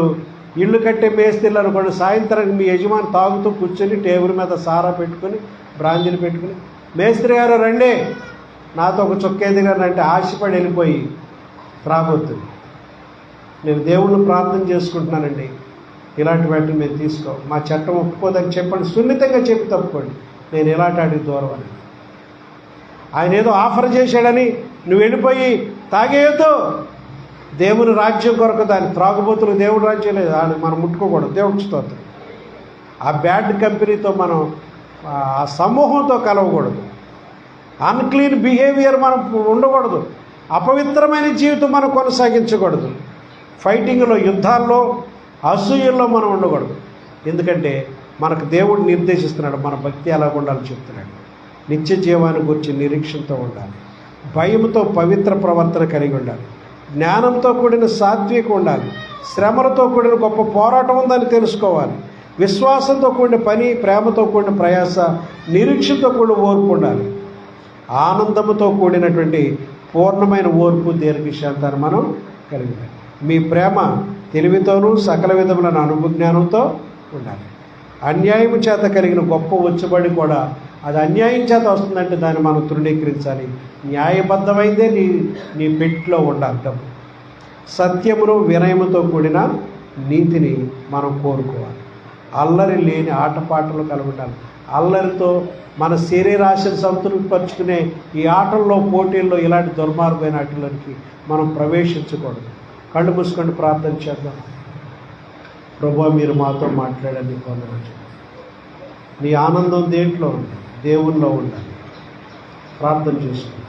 ఇల్లు కట్టే మేస్త్రీలు అనుకోండి, సాయంత్రానికి మీ యజమాని తాగుతూ కూర్చొని టేబుల్ మీద సారా పెట్టుకుని, బ్రాంజీలు పెట్టుకుని, మేస్త్రి గారు రండి నాతో ఒక చొక్కేది కానీ అంటే ఆశపడి వెళ్ళిపోయి త్రాగొద్దు. నేను దేవుణ్ణి ప్రార్థన చేసుకుంటున్నానండి, ఇలాంటి వాటిని మీరు తీసుకో, మా చట్టం ఒప్పుకోదని చెప్పండి, సున్నితంగా చెప్పి తప్పుకోండి. నేను ఇలాంటి వాటికి దూరం అని. ఆయన ఏదో ఆఫర్ చేశాడని నువ్వు వెళ్ళిపోయి తాగేయొద్దు. దేవుని రాజ్యం కొరకు దాన్ని త్రాగుబోతులు దేవుడు రాజ్యం లేదు, దాన్ని మనం ముట్టుకోకూడదు. దేవుడికి స్తోత్రం. ఆ బ్యాడ్ కంపెనీతో మనం ఆ సమూహంతో కలవకూడదు. అన్క్లీన్ బిహేవియర్ మనం ఉండకూడదు. అపవిత్రమైన జీవితం మనం కొనసాగించకూడదు. ఫైటింగ్లో, యుద్ధాల్లో, అసూయల్లో మనం ఉండకూడదు. ఎందుకంటే మనకు దేవుడు నిర్దేశిస్తున్నాడు మన భక్తి ఎలా ఉండాలో చెప్తున్నాడు. నిత్య జీవాన్ని గురించి నిరీక్షణతో ఉండాలి, భయంతో పవిత్ర ప్రవర్తన కలిగి ఉండాలి, జ్ఞానంతో కూడిన సాత్వికం ఉండాలి, శ్రమలతో కూడిన గొప్ప పోరాటం ఉందని తెలుసుకోవాలి, విశ్వాసంతో కూడిన పని, ప్రేమతో కూడిన ప్రయాస, నిరీక్షతో కూడిన ఓర్పు ఉండాలి, ఆనందంతో కూడినటువంటి పూర్ణమైన ఓర్పు, దీర్ఘశాంతాన్ని మనం కలిగి ఉండాలి. మీ ప్రేమ తెలివితోనూ సకల విధములైన అనుభజ్ఞానంతో ఉండాలి. అన్యాయం చేత కలిగిన గొప్ప వచ్చుబడి కూడా అది అన్యాయం చేత వస్తుందంటే దాన్ని మనం తృణీకరించాలి. న్యాయబద్ధమైందే నీ పెట్టిలో ఉండాలి. డబ్బు సత్యమును వినయముతో కూడిన నీతిని మనం కోరుకోవాలి. అల్లరి లేని ఆటపాటలు కలిగి ఉండాలి. అల్లరితో మన శరీరాశను సంతృప్తిపరుచుకునే ఈ ఆటల్లో, పోటీల్లో ఇలాంటి దుర్మార్గమైన ఆటలోనికి మనం ప్రవేశించకూడదు. కళ్ళు మూసుకొని ప్రార్థన చేద్దాం. ప్రభువా, మీరు మాతో మాట్లాడండి. కొందరు నీ ఆనందం దేంట్లో ఉంది? దేవుల్లో ఉండాలి. ప్రార్థన చేసుకోండి.